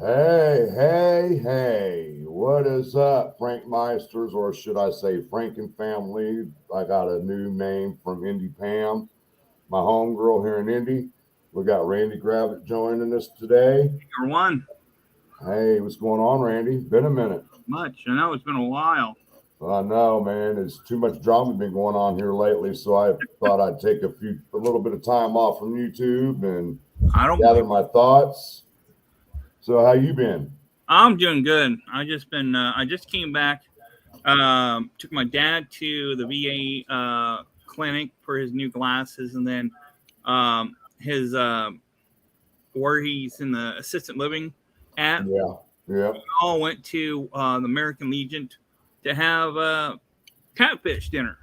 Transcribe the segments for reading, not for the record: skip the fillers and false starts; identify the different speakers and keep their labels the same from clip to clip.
Speaker 1: Hey, what is up, Frankmeisters, or should I say Franken family? I got a new name from Indy Pam, my homegirl here in Indy. We got Randy Gravitt joining us today.
Speaker 2: Number one,
Speaker 1: Hey, what's going on, Randy? Been a minute.
Speaker 2: much. I know it's been a while.
Speaker 1: I know, man. There's too much drama been going on here lately, so I thought I'd take a little bit of time off from YouTube and
Speaker 2: I don't
Speaker 1: gather
Speaker 2: blame.
Speaker 1: my thoughts. So, how you been?
Speaker 2: I'm doing good. I just came back. Took my dad to the VA clinic for his new glasses, and then his where he's in the assisted living at.
Speaker 1: Yeah, yeah.
Speaker 2: We all went to the American Legion to have catfish dinner.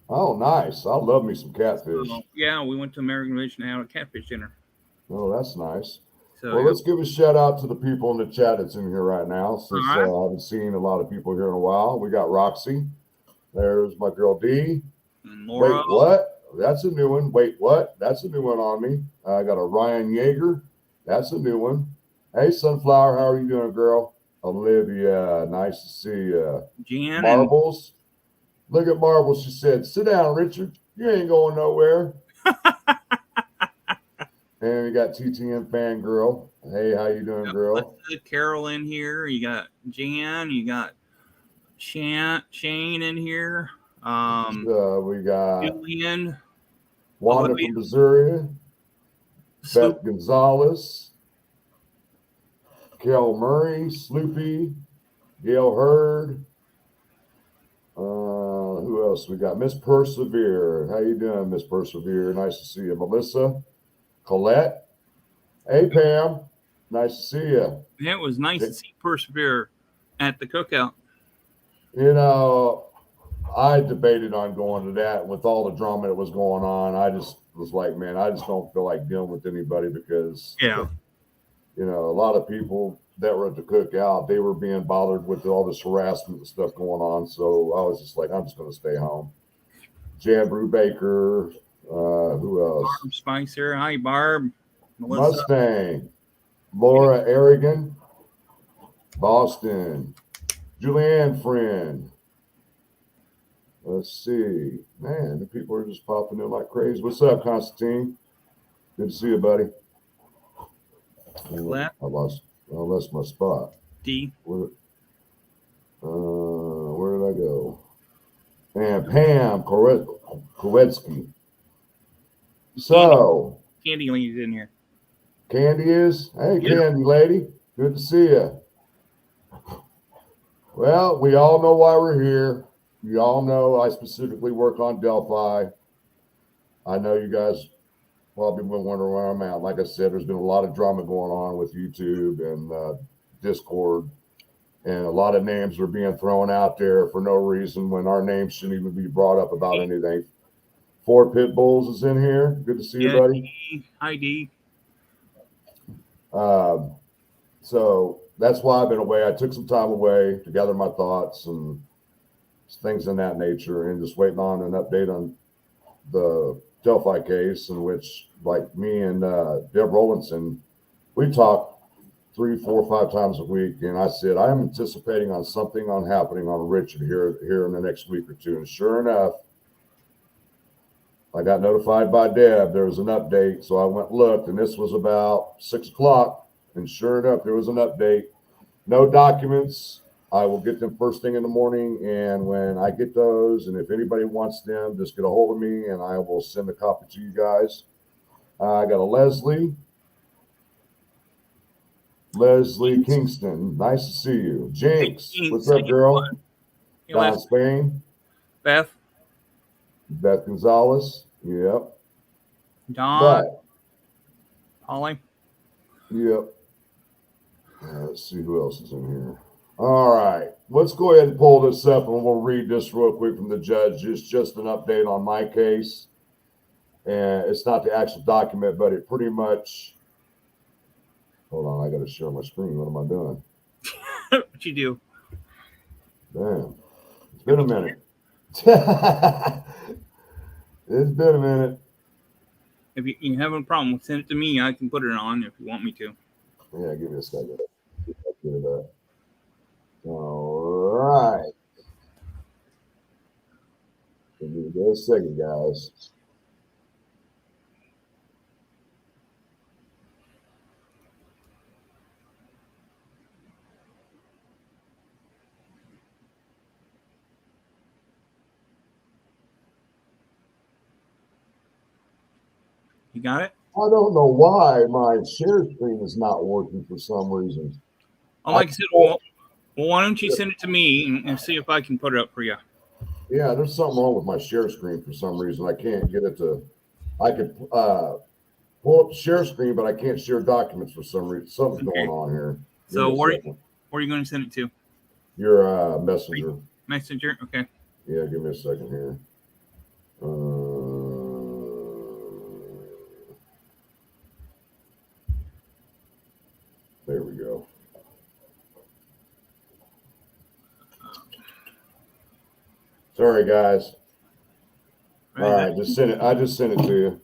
Speaker 1: Oh, nice. I love me some catfish.
Speaker 2: So, yeah, we went to American Legion to have a catfish dinner.
Speaker 1: Oh, that's nice.
Speaker 2: So
Speaker 1: Well,
Speaker 2: yeah.
Speaker 1: let's give a shout out to the people in the chat that's in here right now,
Speaker 2: All
Speaker 1: since
Speaker 2: right.
Speaker 1: I haven't seen a lot of people here in a while. We got Roxy. There's my girl D.
Speaker 2: And
Speaker 1: Wait,
Speaker 2: Laura.
Speaker 1: what? That's a new one. Wait, what? That's a new one on me. I got a Ryan Yeager. That's a new one. Hey, Sunflower, how are you doing, girl? Olivia, nice to see you.
Speaker 2: Jan and
Speaker 1: Marbles. Look at Marbles. She said, sit down, Richard. You ain't going nowhere. And we got TTM Fangirl. Hey, how you doing, girl?
Speaker 2: Carol in here. You got Jan. You got Shane in here.
Speaker 1: We got
Speaker 2: Julian.
Speaker 1: Wanda
Speaker 2: Olivia.
Speaker 1: from Missouri,
Speaker 2: Sloop.
Speaker 1: Beth Gonzalez, Kel Murray, Sloopy, Gail Hurd. Who else? We got Miss Persevere. How you doing, Miss Persevere? Nice to see you. Melissa, Colette. Hey, Pam. Nice to see you.
Speaker 2: It was nice to see Persevere at the cookout.
Speaker 1: You know, I debated on going to that with all the drama that was going on. I just was like, man, I just don't feel like dealing with anybody because,
Speaker 2: Yeah.
Speaker 1: you know, a lot of people that were at the cookout, they were being bothered with all this harassment and stuff going on. So I was just like, I'm just going to stay home. Jan Brubaker, who else?
Speaker 2: Barb Spicer. Hi, Barb. Melissa.
Speaker 1: Mustang, Laura Aragon, Boston, Julianne Friend. Let's see. Man, the people are just popping in like crazy. What's up, Constantine? Good to see you, buddy.
Speaker 2: Left.
Speaker 1: I lost my spot.
Speaker 2: D.
Speaker 1: Where did I go? And Pam Kowetsky. So,
Speaker 2: Candy Lady's in here.
Speaker 1: Candy is? Hey,
Speaker 2: Yeah.
Speaker 1: Candy lady. Good to see you. Well, we all know why we're here. You all know I specifically work on Delphi. I know you guys probably been wondering where I'm at. Like I said, there's been a lot of drama going on with YouTube and Discord, and a lot of names are being thrown out there for no reason when our names shouldn't even be brought up about anything. Four Pit Bulls is in here. Good to see you, buddy.
Speaker 2: D. Hi, D.
Speaker 1: So that's why I've been away. I took some time away to gather my thoughts and things in that nature, and just waiting on an update on the Delphi case, in which, like, me and Deb Rollinson, we talk 3, 4, 5 times a week, and I said I am anticipating on something happening on Richard here in the next week or two, and sure enough, I got notified by Deb there was an update, so I went and looked, and this was about 6 o'clock, and sure enough, there was an update. No documents. I will get them first thing in the morning, and when I get those, and if anybody wants them, just get a hold of me, and I will send a copy to you guys. I got a Leslie Kingston. Nice to see you. Jinx, what's up, girl?
Speaker 2: Hey,
Speaker 1: Don
Speaker 2: Les.
Speaker 1: Spain.
Speaker 2: Beth.
Speaker 1: Beth Gonzalez. Yep.
Speaker 2: Don.
Speaker 1: But,
Speaker 2: Holly.
Speaker 1: yep. Let's see who else is in here. All right. Let's go ahead and pull this up, and we'll read this real quick from the judge. It's just an update on my case. And it's not the actual document, but it pretty much... Hold on, I got to share my screen. What am I doing?
Speaker 2: What you do?
Speaker 1: Damn. It's been a minute. It's been a minute.
Speaker 2: If you have a problem, send it to me. I can put it on if you want me to.
Speaker 1: Yeah, give me a second. Get it up. All right. Give me a second, guys.
Speaker 2: You got it?
Speaker 1: I don't know why my share screen is not working for some reason.
Speaker 2: Oh, like I said, well, why don't you send it to me and see if I can put it up for you?
Speaker 1: Yeah, there's something wrong with my share screen for some reason. I can't get it to. I could pull up the share screen, but I can't share documents for some reason. Something's going on here.
Speaker 2: So where are you going to send it to?
Speaker 1: Your messenger.
Speaker 2: Messenger. Okay.
Speaker 1: Yeah, give me a second here. There we go. Sorry, guys. All right, just send it. I just sent it to you.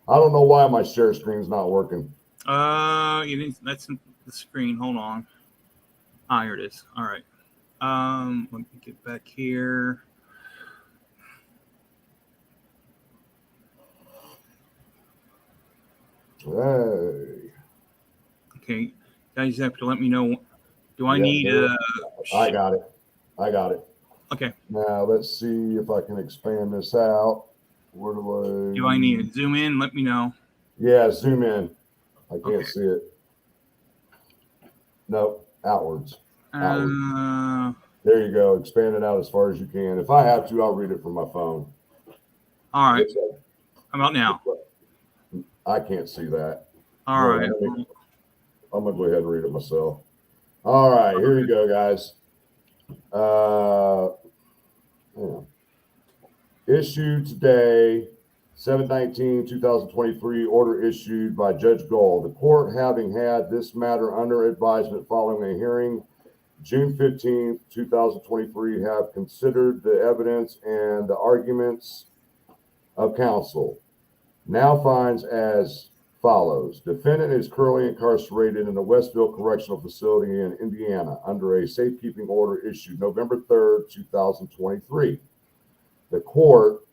Speaker 1: I don't know why my share screen's not working.
Speaker 2: You didn't. That's the screen. Hold on. Ah, here it is. All right. Let me get back here.
Speaker 1: Hey.
Speaker 2: Okay, guys, you have to let me know. Do I need?
Speaker 1: I got it. I got it.
Speaker 2: Okay.
Speaker 1: Now let's see if I can expand this out. Where
Speaker 2: do I need to zoom in? Let me know.
Speaker 1: Yeah, zoom in. I can't see it. Nope, outwards. There you go. Expand it out as far as you can. If I have to, I'll read it from my phone.
Speaker 2: All right. How about now?
Speaker 1: I can't see that.
Speaker 2: All right.
Speaker 1: I'm going to go ahead and read it myself. All right, here we go, guys. Issued today, 7/19/2023, order issued by Judge Gold. The court, having had this matter under advisement following a hearing June 15th, 2023, have considered the evidence and the arguments of counsel. Now finds as follows. Defendant is currently incarcerated in the Westville Correctional Facility in Indiana under a safekeeping order issued November 3rd, 2023. The court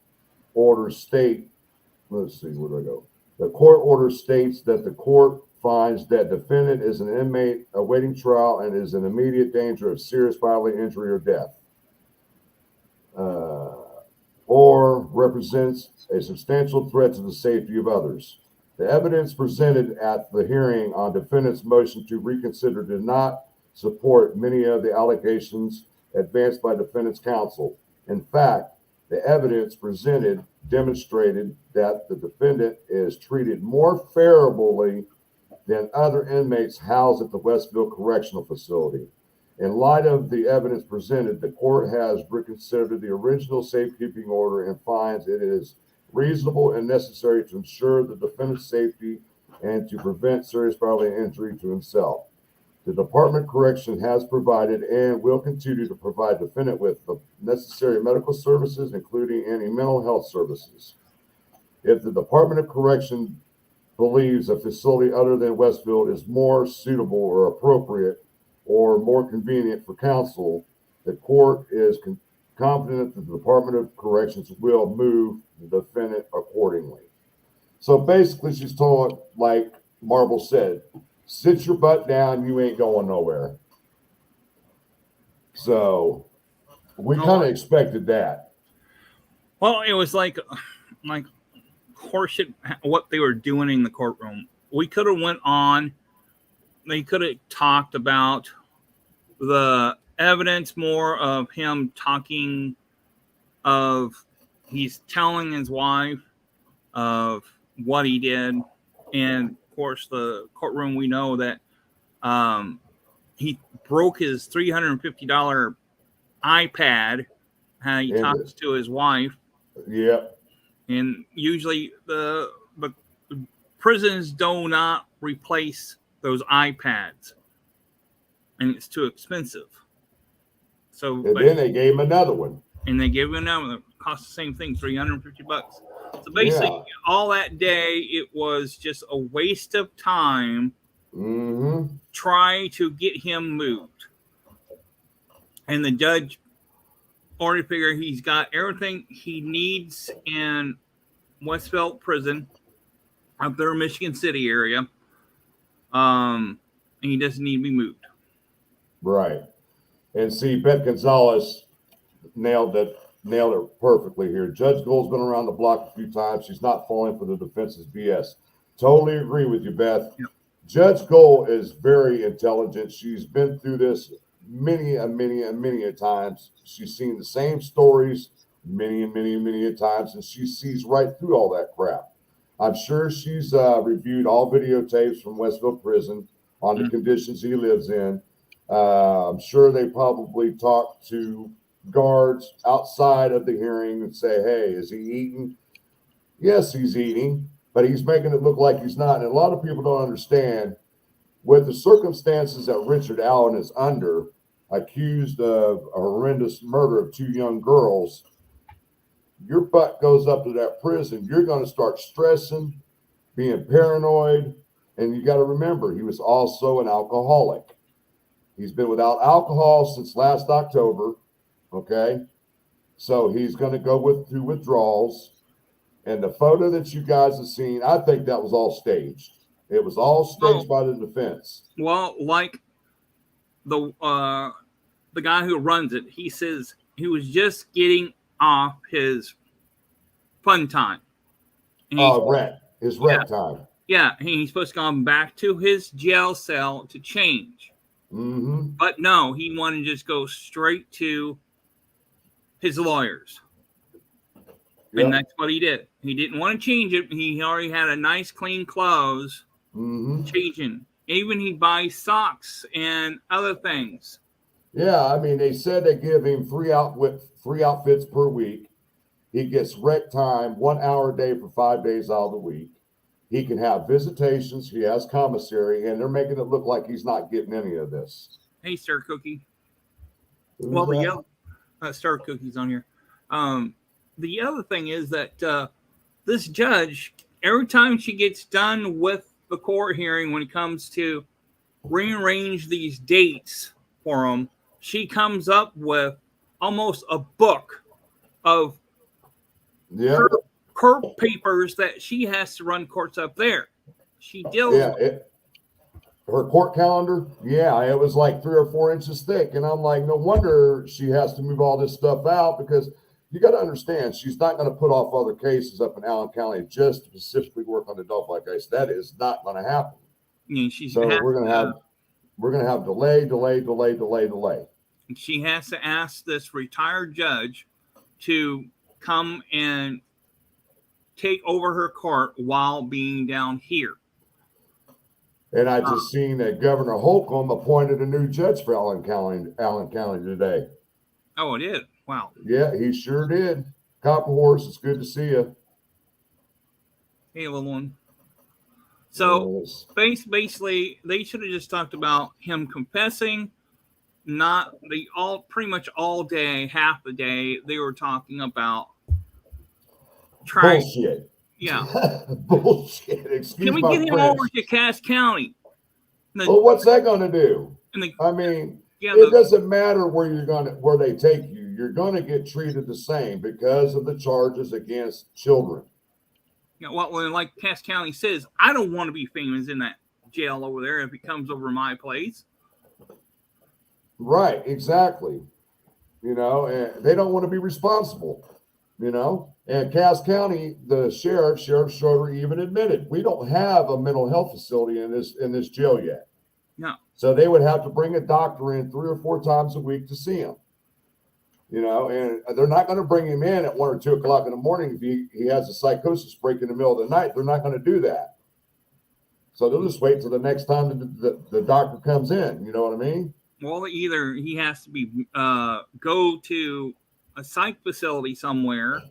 Speaker 1: order state, let's see, where do I go? The court order states that the court finds that defendant is an inmate awaiting trial and is in immediate danger of serious bodily injury or death, or represents a substantial threat to the safety of others. The evidence presented at the hearing on defendant's motion to reconsider did not support many of the allegations advanced by defendant's counsel. In fact, the evidence presented demonstrated that the defendant is treated more favorably than other inmates housed at the Westville Correctional Facility. In light of the evidence presented, the court has reconsidered the original safekeeping order and finds it is reasonable and necessary to ensure the defendant's safety and to prevent serious bodily injury to himself. The Department of Correction has provided and will continue to provide defendant with the necessary medical services, including any mental health services. If the Department of Correction believes a facility other than Westville is more suitable or appropriate or more convenient for counsel, the court is confident that the Department of Corrections will move the defendant accordingly. So basically, she's told, like Marble said, sit your butt down, you ain't going nowhere. So we kind of expected that.
Speaker 2: Well, it was like horseshit what they were doing in the courtroom. We could have went on. They could have talked about the evidence more of him talking of he's telling his wife of what he did. And of course, the courtroom, we know that he broke his $350 iPad. How he talks to his wife.
Speaker 1: Yep.
Speaker 2: And usually the prisons do not replace those iPads, and it's too expensive. So
Speaker 1: and then they gave him another one.
Speaker 2: And they gave him another one. It cost the same thing, $350. So basically, all that day, it was just a waste of time
Speaker 1: Mm-hmm.
Speaker 2: try to get him moved. And the judge already figured he's got everything he needs in Westfield Prison up there in Michigan City area. And he doesn't need to be moved.
Speaker 1: Right. And see, Beth Gonzalez nailed it perfectly here. Judge Gould's been around the block a few times. She's not falling for the defense's BS. Totally agree with you, Beth.
Speaker 2: Yep.
Speaker 1: Judge Gould is very intelligent. She's been through this many a times. She's seen the same stories many a times, and she sees right through all that crap. I'm sure she's reviewed all videotapes from Westfield Prison on the conditions he lives in. I'm sure they probably talked to guards outside of the hearing and say, hey, is he eating? Yes, he's eating, but he's making it look like he's not. And a lot of people don't understand with the circumstances that Richard Allen is under, accused of a horrendous murder of 2 young girls. Your butt goes up to that prison, you're going to start stressing, being paranoid. And you got to remember, he was also an alcoholic. He's been without alcohol since last October. Okay. So he's going to go through withdrawals. And the photo that you guys have seen, I think that was all staged. It was all staged by the defense.
Speaker 2: Well, like the guy who runs it, he says he was just getting off his fun time.
Speaker 1: His rec time.
Speaker 2: Yeah, he's supposed to come back to his jail cell to change.
Speaker 1: Mm-hmm.
Speaker 2: But no, he wanted to just go straight to his lawyers. Yep. And that's what he did. He didn't want to change it. He already had a nice, clean clothes changing. Even he'd buy socks and other things.
Speaker 1: Yeah, I mean, they said they give him 3 outfits per week. He gets rec time 1 hour a day for 5 days out of the week. He can have visitations. He has commissary, and they're making it look like he's not getting any of this.
Speaker 2: Hey, Star Cookie. Well, the other Star Cookie's on here. The other thing is that this judge, every time she gets done with the court hearing, when it comes to rearrange these dates for them, she comes up with almost a book of court papers that she has to run courts up there. She deals with
Speaker 1: her court calendar. Yeah, it was like 3 or 4 inches thick. And I'm like, no wonder she has to move all this stuff out, because you got to understand, she's not going to put off other cases up in Allen County just to specifically work on the Delphi case. That is not going to happen.
Speaker 2: Yeah,
Speaker 1: we're going to have delay.
Speaker 2: She has to ask this retired judge to come and take over her court while being down here.
Speaker 1: And I just seen that Governor Holcomb appointed a new judge for Allen County today.
Speaker 2: Oh, it did? Wow.
Speaker 1: Yeah, he sure did. Copper Horse, it's good to see you.
Speaker 2: Hey, little one. So basically, they should have just talked about him confessing. Not pretty much all day, half the day, they were talking about
Speaker 1: bullshit.
Speaker 2: Yeah.
Speaker 1: Bullshit. Excuse me.
Speaker 2: Can we get him over to Cass County?
Speaker 1: Well, what's that going to do? I mean, it doesn't matter where they take you. You're going to get treated the same because of the charges against children.
Speaker 2: Yeah, well, like Cass County says, I don't want to be famous in that jail over there if it comes over my place.
Speaker 1: Right, exactly. And they don't want to be responsible, And Cass County, the Sheriff Schroeder, even admitted, we don't have a mental health facility in this jail yet.
Speaker 2: No.
Speaker 1: So they would have to bring a doctor in 3 or 4 times a week to see him. And they're not going to bring him in at 1 or 2 o'clock in the morning if he has a psychosis break in the middle of the night. They're not going to do that. So they'll just wait till the next time the doctor comes in. You know what I mean?
Speaker 2: Well, either he has to be go to a psych facility somewhere,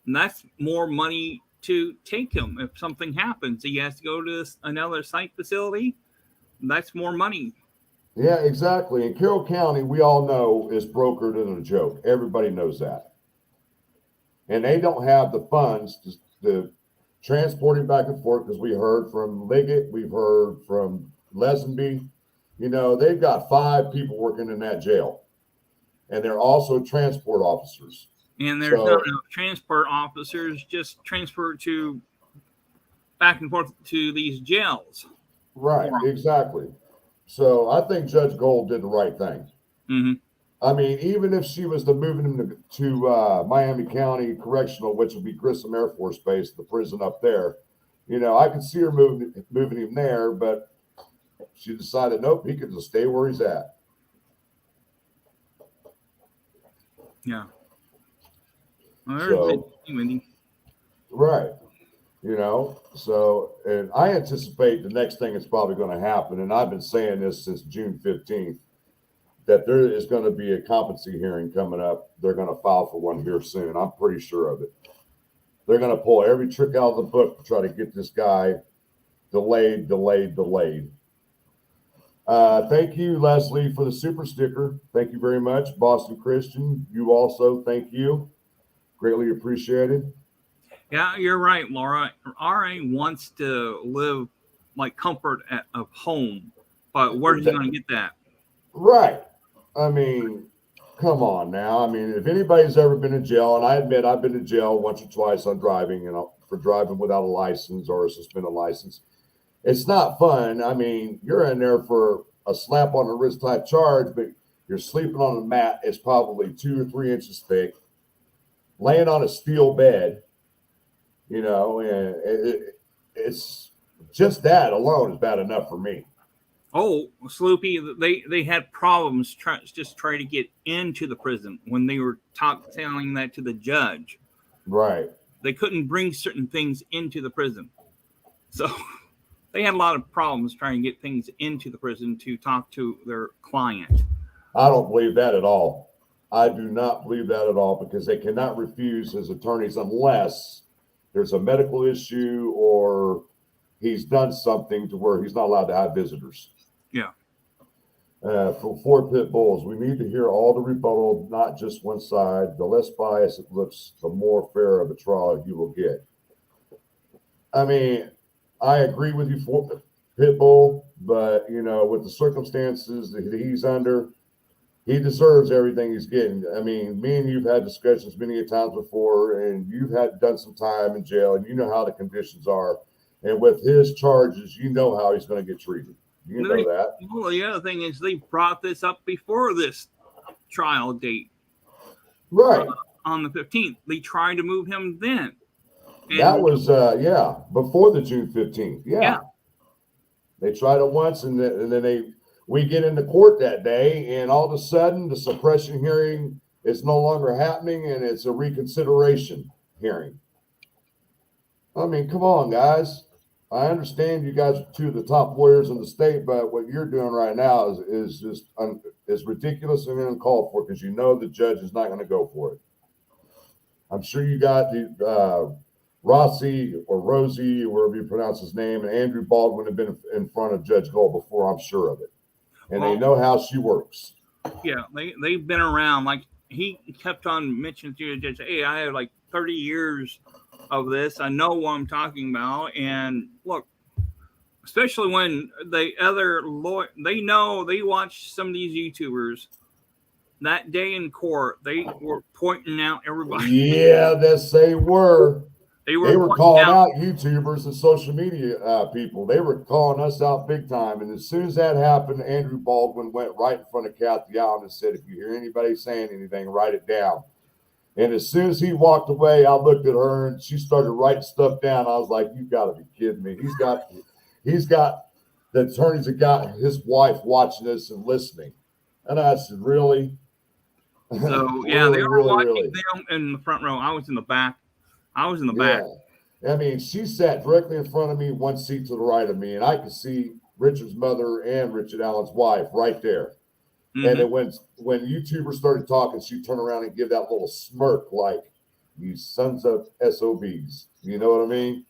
Speaker 2: and that's more money to take him. If something happens, he has to go to another psych facility. That's more money.
Speaker 1: Yeah, exactly. In Carroll County, we all know is brokered in a joke. Everybody knows that. And they don't have the funds to transport him back and forth, because we heard from Liggett, we've heard from Lesenby, they've got 5 people working in that jail, and they're also transport officers.
Speaker 2: And there's not enough transport officers, just transport to back and forth to these jails.
Speaker 1: Right, exactly. So I think Judge Gold did the right thing.
Speaker 2: Mm-hmm.
Speaker 1: I mean, even if she was to move him to Miami County Correctional, which would be Grissom Air Force Base, the prison up there, I could see her moving him there, but she decided, nope, he could just stay where he's at.
Speaker 2: Yeah. Well,
Speaker 1: right. So, and I anticipate the next thing that's probably going to happen, and I've been saying this since June 15th, that there is going to be a competency hearing coming up. They're going to file for one here soon. I'm pretty sure of it. They're going to pull every trick out of the book to try to get this guy delayed. Thank you, Leslie, for the super sticker. Thank you very much. Boston Christian, you also, thank you. Greatly appreciated.
Speaker 2: Yeah, you're right, Laura. RA wants to live like comfort of home, but where's he going to get that?
Speaker 1: Right. I mean, come on now. I mean, if anybody's ever been in jail, and I admit I've been to jail once or twice on driving, for driving without a license or a suspended license, it's not fun. I mean, you're in there for a slap on the wrist type charge, but you're sleeping on a mat. It's probably 2 or 3 inches thick, laying on a steel bed, and it's just that alone is bad enough for me.
Speaker 2: Oh, Sloopy, they had problems trying to get into the prison when they were telling that to the judge.
Speaker 1: Right.
Speaker 2: They couldn't bring certain things into the prison. So they had a lot of problems trying to get things into the prison to talk to their client.
Speaker 1: I don't believe that at all. I do not believe that at all, because they cannot refuse his attorneys unless there's a medical issue or he's done something to where he's not allowed to have visitors.
Speaker 2: Yeah.
Speaker 1: For 4 pit bulls, we need to hear all the rebuttal, not just one side. The less biased it looks, the more fair of a trial you will get. I mean, I agree with you for Pitbull, but with the circumstances that he's under, he deserves everything he's getting. I mean, me and you've had discussions many a times before, and you've done some time in jail, and you know how the conditions are. And with his charges, you know how he's going to get treated. You know that.
Speaker 2: Well, the other thing is they brought this up before this trial date.
Speaker 1: Right.
Speaker 2: On the 15th. They tried to move him then.
Speaker 1: And that was, before the June 15th. Yeah. They tried it once, and then we get into court that day, and all of a sudden the suppression hearing is no longer happening, and it's a reconsideration hearing. I mean, come on, guys. I understand you guys are 2 of the top lawyers in the state, but what you're doing right now is just is ridiculous and uncalled for, because the judge is not going to go for it. I'm sure you got the Rossi or Rosie, or whatever you pronounce his name, and Andrew Baldwin have been in front of Judge Gold before, I'm sure of it. And they know how she works.
Speaker 2: Yeah, they've been around. Like, he kept on mentioning to the judge, hey, I have like 30 years of this. I know what I'm talking about. And look, especially when they watch some of these YouTubers that day in court, they were pointing out everybody.
Speaker 1: Yeah, yes, they were. They were calling out YouTubers and social media people. They were calling us out big time. And as soon as that happened, Andrew Baldwin went right in front of Kathy Allen and said, if you hear anybody saying anything, write it down. And as soon as he walked away, I looked at her and she started writing stuff down. I was like, you got to be kidding me. He's got the attorneys that got his wife watching this and listening. And I said, really?
Speaker 2: So, yeah, they were watching them in the front row. I was in the back. back.
Speaker 1: I mean, she sat directly in front of me, 1 seat to the right of me, and I could see Richard's mother and Richard Allen's wife right there. Mm-hmm. And then when YouTubers started talking, she'd turn around and give that little smirk like, you sons of SOBs. You know what I mean?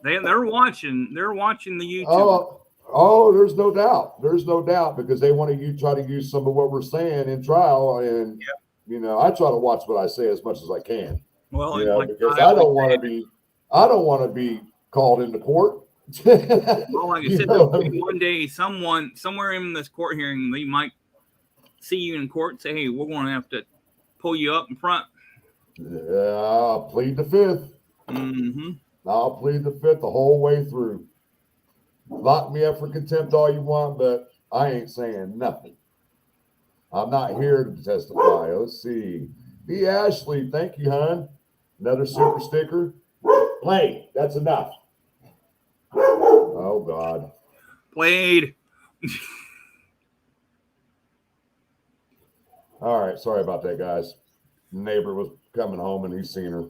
Speaker 2: They're watching the YouTube.
Speaker 1: Oh, there's no doubt. There's no doubt, because they want to try to use some of what we're saying in trial. And, I try to watch what I say as much as I can.
Speaker 2: Well,
Speaker 1: because I don't want to be called into court.
Speaker 2: Well, like I
Speaker 1: You
Speaker 2: said,
Speaker 1: know
Speaker 2: there'll
Speaker 1: what I
Speaker 2: be
Speaker 1: mean?
Speaker 2: one day someone somewhere in this court hearing, they might see you in court and say, "Hey, we're going to have to pull you up in front."
Speaker 1: Yeah, I'll plead the fifth.
Speaker 2: Mm-hmm.
Speaker 1: I'll plead the fifth the whole way through. Lock me up for contempt all you want, but I ain't saying nothing. I'm not here to testify. Let's see. B. Ashley, thank you, hon. Another super sticker. Play. That's enough. Oh, God.
Speaker 2: Played.
Speaker 1: All right. Sorry about that, guys. The neighbor was coming home and he's seen her.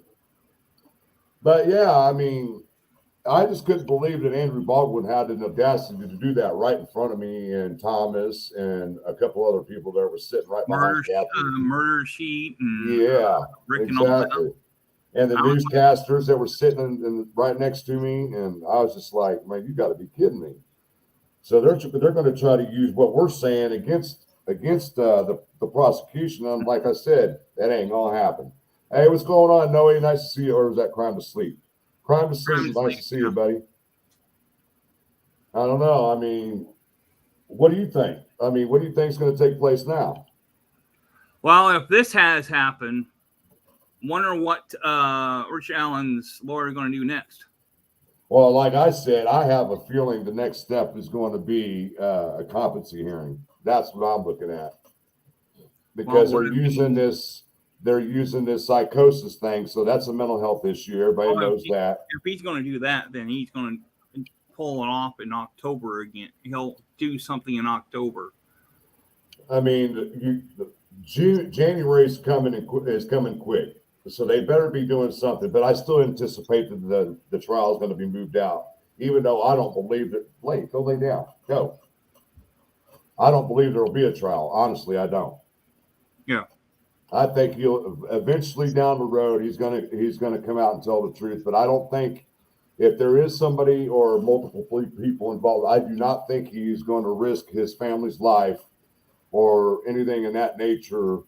Speaker 1: But yeah, I mean, I just couldn't believe that Andrew Baldwin had an audacity to do that right in front of me and Thomas and a couple other people that were sitting right behind Kathy.
Speaker 2: Murder sheet and
Speaker 1: Yeah,
Speaker 2: Rick and all that.
Speaker 1: exactly. And the newscasters that were sitting right next to me, and I was just like, man, you got to be kidding me. So they're going to try to use what we're saying against the prosecution. And like I said, that ain't gonna happen. Hey, what's going on, Noe? Nice to see you. Or was that Crime to Sleep? Crime to Sleep. Nice to see you, buddy. I don't know. I mean, what do you think? I mean, what do you think is going to take place now?
Speaker 2: Well, if this has happened, wonder what Rich Allen's lawyer is going to do next.
Speaker 1: Well, like I said, I have a feeling the next step is going to be a competency hearing. That's what I'm looking at, because they're using this psychosis thing. So that's a mental health issue. Everybody knows that.
Speaker 2: If he's going to do that, then he's going to pull it off in October again. He'll do something in October.
Speaker 1: I mean, January is coming quick. So they better be doing something. But I still anticipate that the trial is going to be moved out, even though I don't believe that. Go lay down. Go. I don't believe there will be a trial. Honestly, I don't.
Speaker 2: Yeah.
Speaker 1: I think he'll eventually down the road he's gonna come out and tell the truth. But I don't think, if there is somebody or multiple people involved, I do not think he's going to risk his family's life or anything in that nature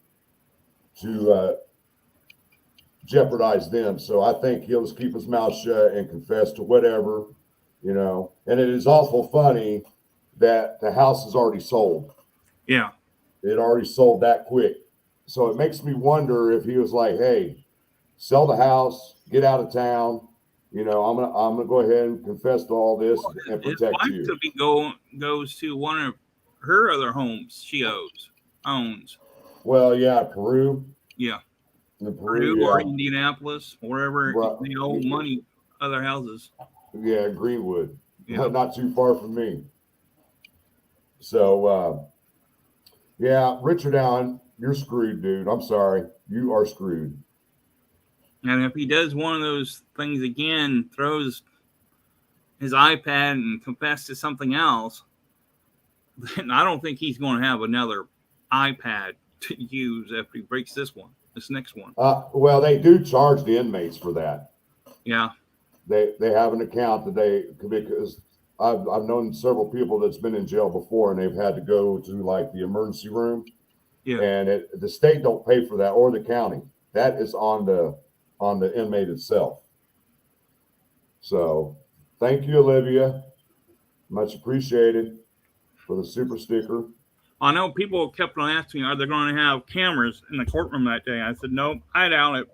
Speaker 1: to jeopardize them. So I think he'll just keep his mouth shut and confess to whatever, And it is awful funny that the house is already sold.
Speaker 2: Yeah.
Speaker 1: It already sold that quick. So it makes me wonder if he was like, hey, sell the house, get out of town. I'm gonna go ahead and confess to all this and protect you.
Speaker 2: His wife goes to one of her other homes she owns.
Speaker 1: Well, yeah, Peru.
Speaker 2: Yeah.
Speaker 1: Peru,
Speaker 2: or Indianapolis, wherever they owe money, other houses.
Speaker 1: Yeah, Greenwood. Yeah. Not too far from me. So, yeah, Richard Allen, you're screwed, dude. I'm sorry. You are screwed.
Speaker 2: And if he does one of those things again, throws his iPad and confesses to something else, then I don't think he's going to have another iPad to use after he breaks this next one.
Speaker 1: Well, they do charge the inmates for that.
Speaker 2: Yeah.
Speaker 1: They have an account that because I've known several people that's been in jail before, and they've had to go to like the emergency room.
Speaker 2: Yeah.
Speaker 1: And the state don't pay for that, or the county. That is on the inmate itself. So thank you, Olivia. Much appreciated for the super sticker.
Speaker 2: I know people kept on asking me, are they going to have cameras in the courtroom that day? I said, no, I doubt it.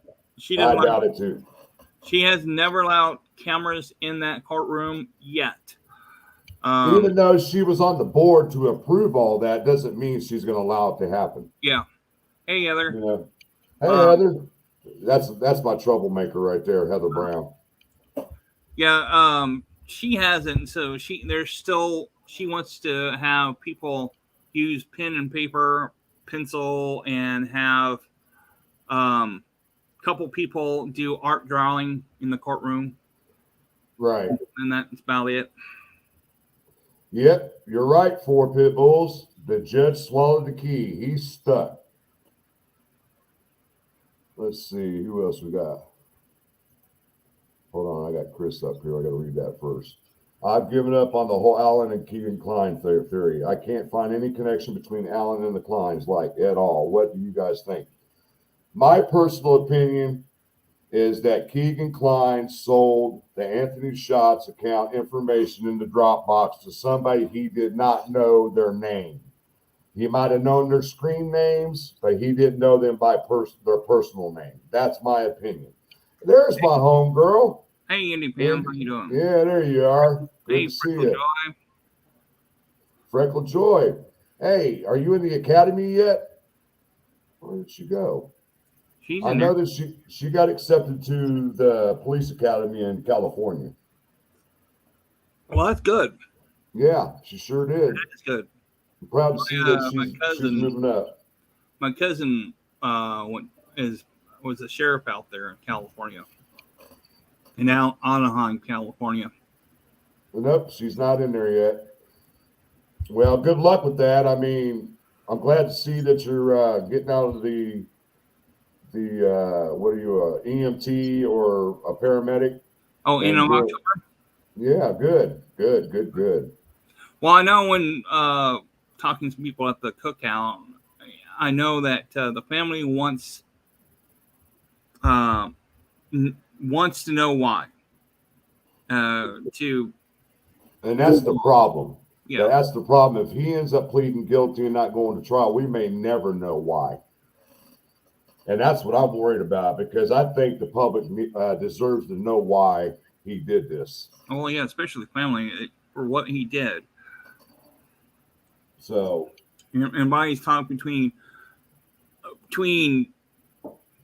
Speaker 1: I doubt it too.
Speaker 2: She has never allowed cameras in that courtroom yet.
Speaker 1: Even though she was on the board to approve all that, doesn't mean she's going to allow it to happen.
Speaker 2: Yeah. Hey, Heather.
Speaker 1: Hey, Heather. That's my troublemaker right there, Heather Brown.
Speaker 2: Yeah. She hasn't. So she wants to have people use pen and paper, pencil, and have couple people do art drawing in the courtroom.
Speaker 1: Right.
Speaker 2: And that's about it.
Speaker 1: Yep, you're right, 4 pit bulls. The judge swallowed the key. He's stuck. Let's see, who else we got? Hold on, I got Chris up here. I got to read that first. I've given up on the whole Allen and Keegan Klein theory. I can't find any connection between Allen and the Kleins, like, at all. What do you guys think? My personal opinion, is that Keegan Klein sold the Anthony Shots account information in the Dropbox to somebody he did not know their name. He might have known their screen names, but he didn't know them by their personal name. That's my opinion. There's my home girl.
Speaker 2: Hey, Indy Pam, how you doing?
Speaker 1: Yeah, there you are. Good
Speaker 2: Hey,
Speaker 1: to see
Speaker 2: Freckle
Speaker 1: you.
Speaker 2: Joy.
Speaker 1: Freckle Joy. Hey, are you in the academy yet? Where did she go?
Speaker 2: She's
Speaker 1: I
Speaker 2: in
Speaker 1: know
Speaker 2: there.
Speaker 1: that she got accepted to the police academy in California.
Speaker 2: Well, that's good.
Speaker 1: Yeah, she sure did.
Speaker 2: That's good.
Speaker 1: I'm proud to see that
Speaker 2: My
Speaker 1: she's moving up.
Speaker 2: My cousin was a sheriff out there in California, and now Anaheim, California.
Speaker 1: Nope, she's not in there yet. Well, good luck with that. I mean, I'm glad to see that you're getting out of the what are you, EMT or a paramedic?
Speaker 2: Oh, in October.
Speaker 1: Yeah, good.
Speaker 2: Well, I know when talking to people at the cookout, I know that the family wants to know why. And
Speaker 1: that's the problem.
Speaker 2: Yeah,
Speaker 1: that's the problem. If he ends up pleading guilty and not going to trial, we may never know why. And that's what I'm worried about, because I think the public deserves to know why he did this.
Speaker 2: Oh, yeah, especially the family for what he did.
Speaker 1: So,
Speaker 2: and by his talk between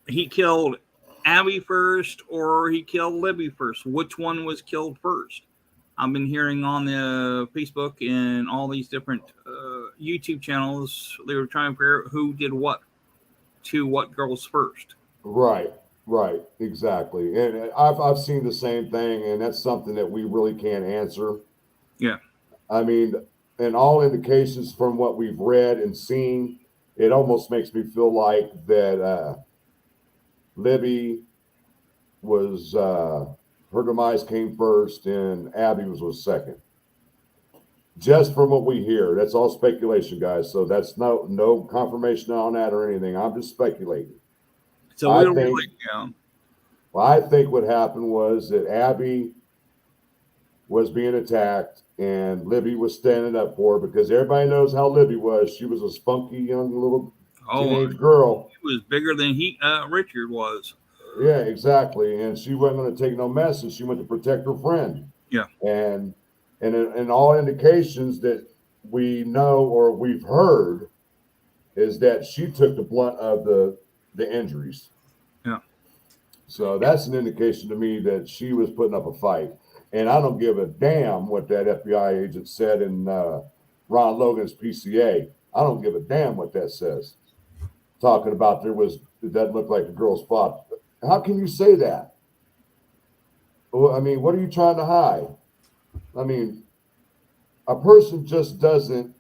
Speaker 2: he killed Abby first or he killed Libby first, which one was killed first? I've been hearing on the Facebook and all these different YouTube channels, they were trying to figure out who did what to what girls first.
Speaker 1: Right, exactly. And I've seen the same thing, and that's something that we really can't answer.
Speaker 2: Yeah.
Speaker 1: I mean, and all indications from what we've read and seen, it almost makes me feel like that Libby was her demise came first and Abby was second. Just from what we hear, that's all speculation, guys. So that's no confirmation on that or anything. I'm just speculating.
Speaker 2: So I
Speaker 1: think what happened was that Abby was being attacked and Libby was standing up for her, because everybody knows how Libby was. She was a spunky young little teenage girl.
Speaker 2: She was bigger than Richard was.
Speaker 1: Yeah, exactly. And she wasn't going to take no mess, and she went to protect her friend.
Speaker 2: Yeah.
Speaker 1: And all indications that we know or we've heard is that she took the blunt of the injuries.
Speaker 2: Yeah.
Speaker 1: So that's an indication to me that she was putting up a fight. And I don't give a damn what that FBI agent said in Ron Logan's PCA. I don't give a damn what that says. Talking about that looked like a girl's spot. How can you say that? Well, I mean, what are you trying to hide? I mean, a person just doesn't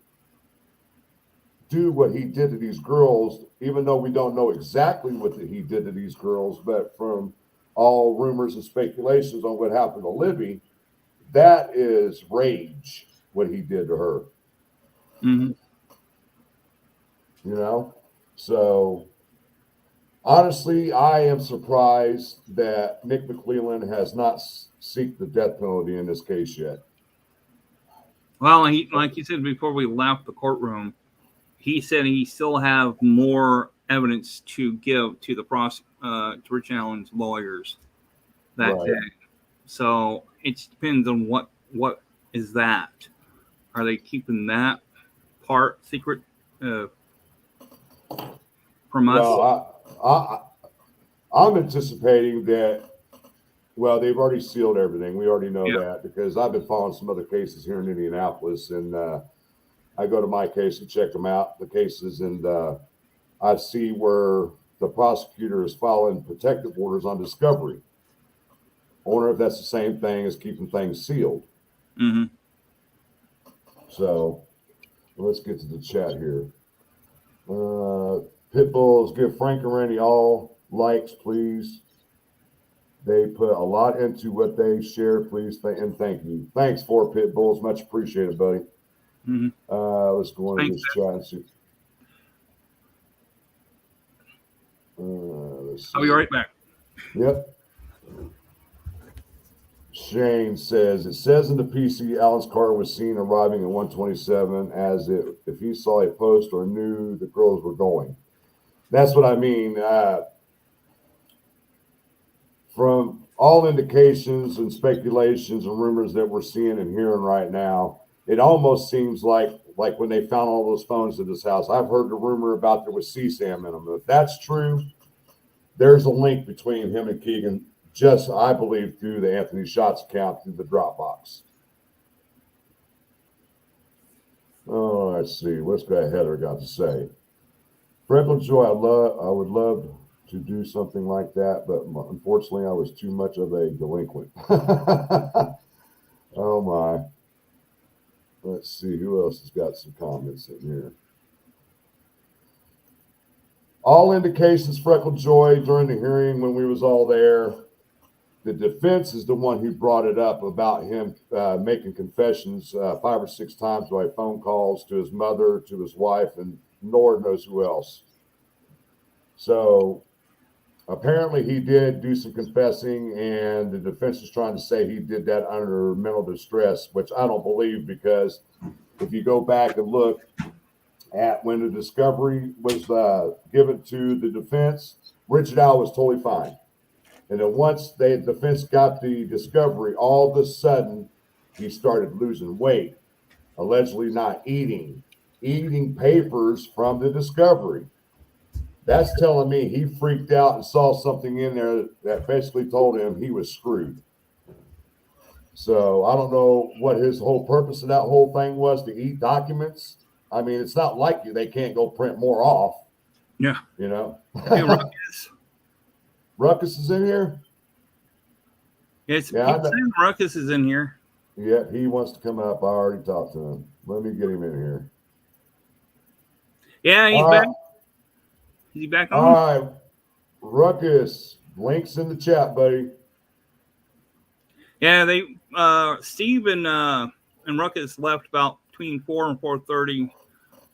Speaker 1: do what he did to these girls, even though we don't know exactly what he did to these girls, but from all rumors and speculations on what happened to Libby, that is rage, what he did to her.
Speaker 2: Mm-hmm.
Speaker 1: You know? So, honestly, I am surprised that Nick McClelland has not sought the death penalty in this case yet.
Speaker 2: Well, like you said before we left the courtroom, he said he still have more evidence to give to the to Rich Allen's lawyers that day. So it depends on what is that. Are they keeping that part secret from us?
Speaker 1: Well, I'm anticipating that. Well, they've already sealed everything. We already know that, because I've been following some other cases here in Indianapolis, and I go to my case and check them out, the cases, and I see where the prosecutor is following protective orders on discovery. I wonder if that's the same thing as keeping things sealed.
Speaker 2: Mm-hmm.
Speaker 1: So let's get to the chat here. Pitbulls, give Frank and Randy all likes, please. They put a lot into what they share, please, and thank you. Thanks for Pitbulls, much appreciated, buddy.
Speaker 2: Mm-hmm.
Speaker 1: Let's go into this chat and see.
Speaker 2: I'll be right back.
Speaker 1: Yep. Shane says, it says in the PC Alan's car was seen arriving at 127 as if he saw a post or knew the girls were going. That's what I mean. From all indications and speculations and rumors that we're seeing and hearing right now, it almost seems like when they found all those phones at his house. I've heard the rumor about there was CSAM in them. If that's true, there's a link between him and Keegan, just I believe through the Anthony Shots account through the Dropbox. Oh, let's see. What's got Heather got to say? Freckled Joy, I would love to do something like that, but unfortunately, I was too much of a delinquent. Oh my. Let's see who else has got some comments in here. All indications, Freckled Joy, during the hearing when we was all there, the defense is the one who brought it up about him making confessions 5 or 6 times by phone calls to his mother, to his wife, and Lord knows who else. So apparently he did do some confessing, and the defense is trying to say he did that under mental distress, which I don't believe, because if you go back and look at when the discovery was given to the defense, Richard Al was totally fine. And then once the defense got the discovery, all of a sudden he started losing weight, allegedly not eating papers from the discovery. That's telling me he freaked out and saw something in there that basically told him he was screwed. So I don't know what his whole purpose of that whole thing was, to eat documents. I mean, it's not like they can't go print more off.
Speaker 2: Yeah.
Speaker 1: You know?
Speaker 2: Hey, Ruckus.
Speaker 1: Ruckus is in here?
Speaker 2: It's Ruckus is in here.
Speaker 1: Yeah, he wants to come up. I already talked to him. Let me get him in here.
Speaker 2: Yeah, he's back. Is he back on?
Speaker 1: All right. Ruckus, links in the chat, buddy.
Speaker 2: Yeah, they Steve and Ruckus left about between 4 and 4:30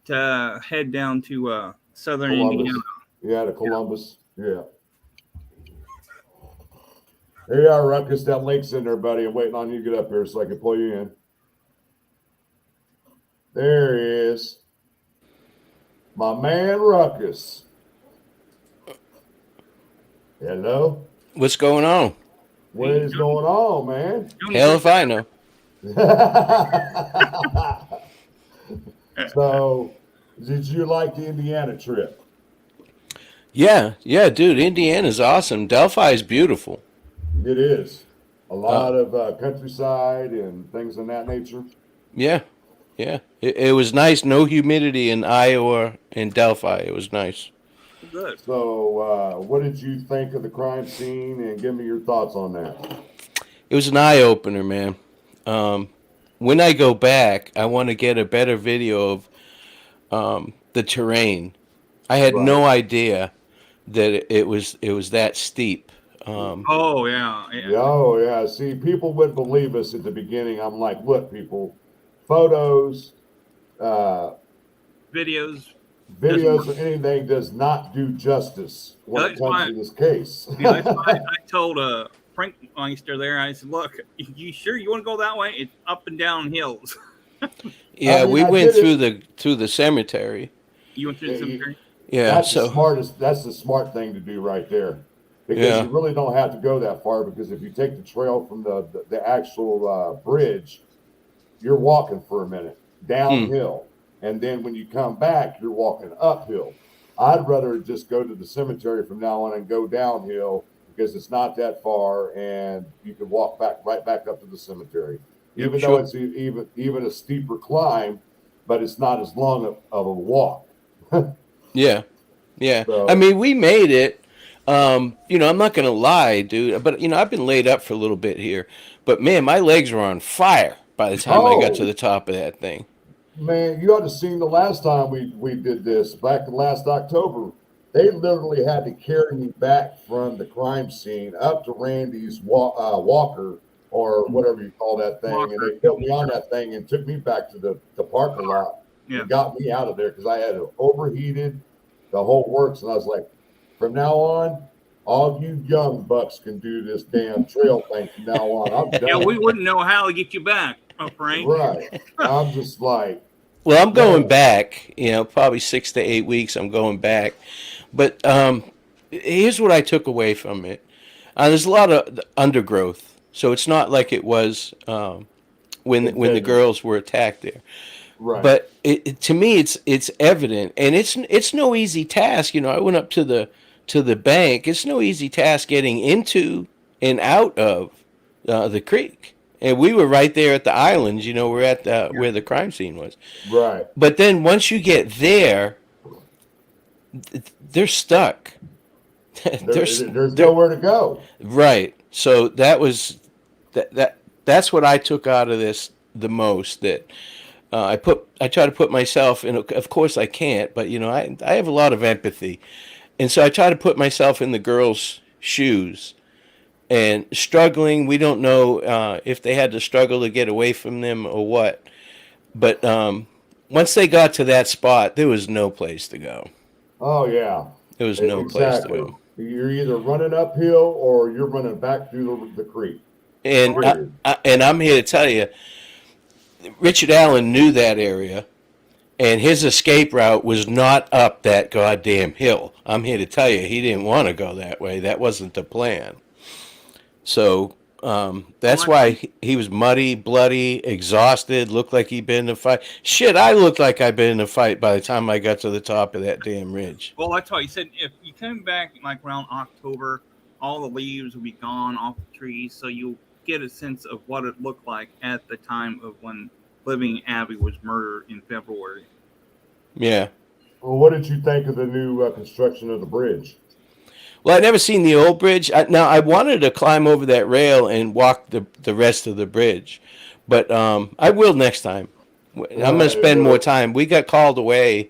Speaker 2: to head down to southern Indiana.
Speaker 1: Yeah, to Columbus. Yeah. Here you are, Ruckus. That link's in there, buddy. I'm waiting on you to get up here so I can pull you in. There he is. My man, Ruckus. Hello?
Speaker 3: What's going on?
Speaker 1: What is going on, man?
Speaker 3: Hell if I know.
Speaker 1: So, did you like the Indiana trip?
Speaker 3: Yeah, dude. Indiana's awesome. Delphi is beautiful.
Speaker 1: It is. A lot of countryside and things of that nature.
Speaker 3: Yeah. It was nice. No humidity in Iowa and Delphi. It was nice.
Speaker 2: Good.
Speaker 1: So, what did you think of the crime scene, and give me your thoughts on that?
Speaker 3: It was an eye opener, man. When I go back, I want to get a better video of the terrain. I had no idea that it was that steep.
Speaker 2: Oh yeah.
Speaker 1: Oh yeah. See, people wouldn't believe us at the beginning. I'm like, look, people, photos,
Speaker 2: videos
Speaker 1: or anything does not do justice when it comes to this case.
Speaker 2: Yeah, I told Frankmeister there, I said, look, you sure you want to go that way? It's up and down hills.
Speaker 3: Yeah, I mean, we went through the cemetery.
Speaker 2: You went through the cemetery?
Speaker 3: Yeah,
Speaker 1: that's the smart thing to do right there. Because you really don't have to go that far, because if you take the trail from the actual bridge, you're walking for a minute downhill. And then when you come back, you're walking uphill. I'd rather just go to the cemetery from now on and go downhill, because it's not that far, and you can walk right back up to the cemetery. Even though it's even a steeper climb, but it's not as long of a walk.
Speaker 3: Yeah. So, I mean, we made it. I'm not going to lie, dude, but, I've been laid up for a little bit here. But, man, my legs were on fire by the time I got to the top of that thing.
Speaker 1: Man, you ought to have seen the last time we did this, back in last October. They literally had to carry me back from the crime scene up to Randy's walker, or whatever you call that thing. Walker. And they put me on that thing and took me back to the parking lot and got me out of there, because I had it overheated, the whole works. And I was like, from now on, all you young bucks can do this damn trail thing from now on. I'm
Speaker 2: Yeah, we
Speaker 1: done.
Speaker 2: wouldn't know how to get you back, Frank.
Speaker 1: Right. I'm just like,
Speaker 3: Well, I'm going
Speaker 1: man,
Speaker 3: back. Probably 6 to 8 weeks. I'm going back. But here's what I took away from it. There's a lot of undergrowth, so it's not like it was when the
Speaker 1: intended.
Speaker 3: girls were attacked there.
Speaker 1: Right.
Speaker 3: But to me, it's evident, and it's no easy task. I went up to the bank. It's no easy task getting into and out of the creek, and we were right there at the islands. We're at where the crime scene was.
Speaker 1: Right.
Speaker 3: But then once you get there, they're stuck.
Speaker 1: There's
Speaker 3: they're
Speaker 1: nowhere to go.
Speaker 3: right. So that's what I took out of this the most. That I try to put myself in. Of course, I can't, but I have a lot of empathy, and so I try to put myself in the girls' shoes and struggling. We don't know if they had to struggle to get away from them or what, but once they got to that spot, there was no place to go.
Speaker 1: Oh yeah.
Speaker 3: There was no place to
Speaker 1: Exactly.
Speaker 3: go.
Speaker 1: You're either running uphill or you're running back through the creek.
Speaker 3: And
Speaker 1: Period.
Speaker 3: I'm here to tell you, Richard Allen knew that area, and his escape route was not up that goddamn hill. I'm here to tell you, he didn't want to go that way. That wasn't the plan. So that's why he was muddy, bloody, exhausted, looked like he'd been in a fight. Shit, I looked like I'd been in a fight by the time I got to the top of that damn ridge.
Speaker 2: Well, that's why he said if you come back like around October, all the leaves will be gone off the trees, so you'll get a sense of what it looked like at the time of when Living Abby was murdered in February.
Speaker 3: Yeah.
Speaker 1: Well, what did you think of the new construction of the bridge?
Speaker 3: Well, I'd never seen the old bridge. Now, I wanted to climb over that rail and walk the rest of the bridge, but I will next time. I'm going to spend more time. We got called away.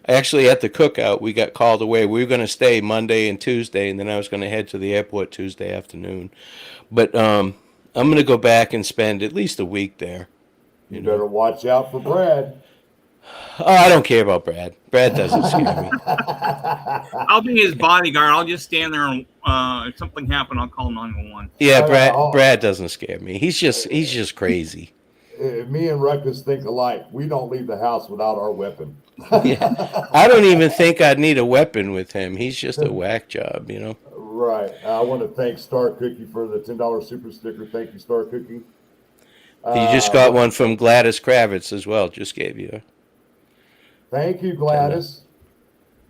Speaker 3: Actually, at the cookout, we got called away. We were going to stay Monday and Tuesday, and then I was going to head to the airport Tuesday afternoon. But I'm going to go back and spend at least a week there.
Speaker 1: You better watch out for Brad.
Speaker 3: Oh, I don't care about Brad. Brad doesn't scare me.
Speaker 2: I'll be his bodyguard. I'll just stand there, and if something happened, I'll call 911.
Speaker 3: Yeah, Brad doesn't scare me. He's just crazy.
Speaker 1: Me and Ruckus think alike. We don't leave the house without our weapon.
Speaker 3: Yeah. I don't even think I'd need a weapon with him. He's just a whack job,
Speaker 1: Right. I want to thank Star Cookie for the $10 super sticker. Thank you, Star Cookie.
Speaker 3: You just got one from Gladys Kravitz as well. Just gave you.
Speaker 1: Thank you, Gladys.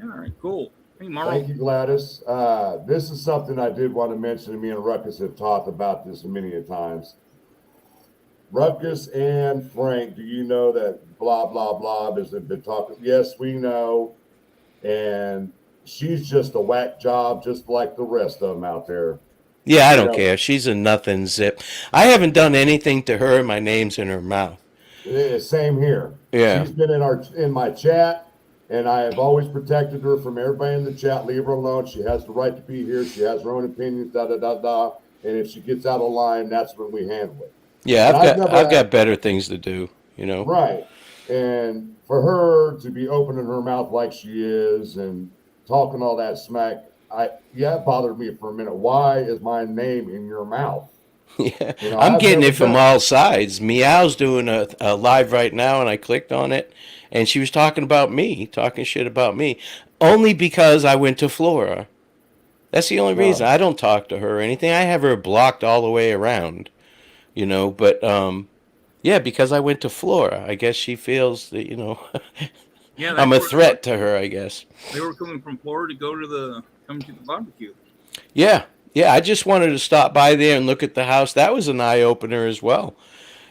Speaker 2: All right, cool. Hey, Marl.
Speaker 1: Thank you, Gladys. This is something I did want to mention. Me and Ruckus have talked about this many a times. Ruckus and Frank, do you know that blah, blah, blah has been talking? Yes, we know. And she's just a whack job, just like the rest of them out there.
Speaker 3: Yeah, I don't care. She's a nothing zip. I haven't done anything to her. My name's in her mouth.
Speaker 1: Same here.
Speaker 3: Yeah.
Speaker 1: She's been in my chat, and I have always protected her from everybody in the chat. Leave her alone. She has the right to be here. She has her own opinions, da da da da. And if she gets out of line, that's when we handle it.
Speaker 3: Yeah, I've got better things to do,
Speaker 1: Right. And for her to be opening her mouth like she is and talking all that smack, it bothered me for a minute. Why is my name in your mouth?
Speaker 3: Yeah, I'm getting it from all sides. Meow's doing a live right now, and I clicked on it, and she was talking shit about me, only because I went to Flora. That's the only reason. I don't talk to her or anything. I have her blocked all the way around, but yeah, because I went to Flora. I guess she feels that,
Speaker 2: Yeah,
Speaker 3: I'm a threat to her, I guess.
Speaker 2: They were coming from Florida to come to the barbecue.
Speaker 3: Yeah. Yeah, I just wanted to stop by there and look at the house. That was an eye-opener as well.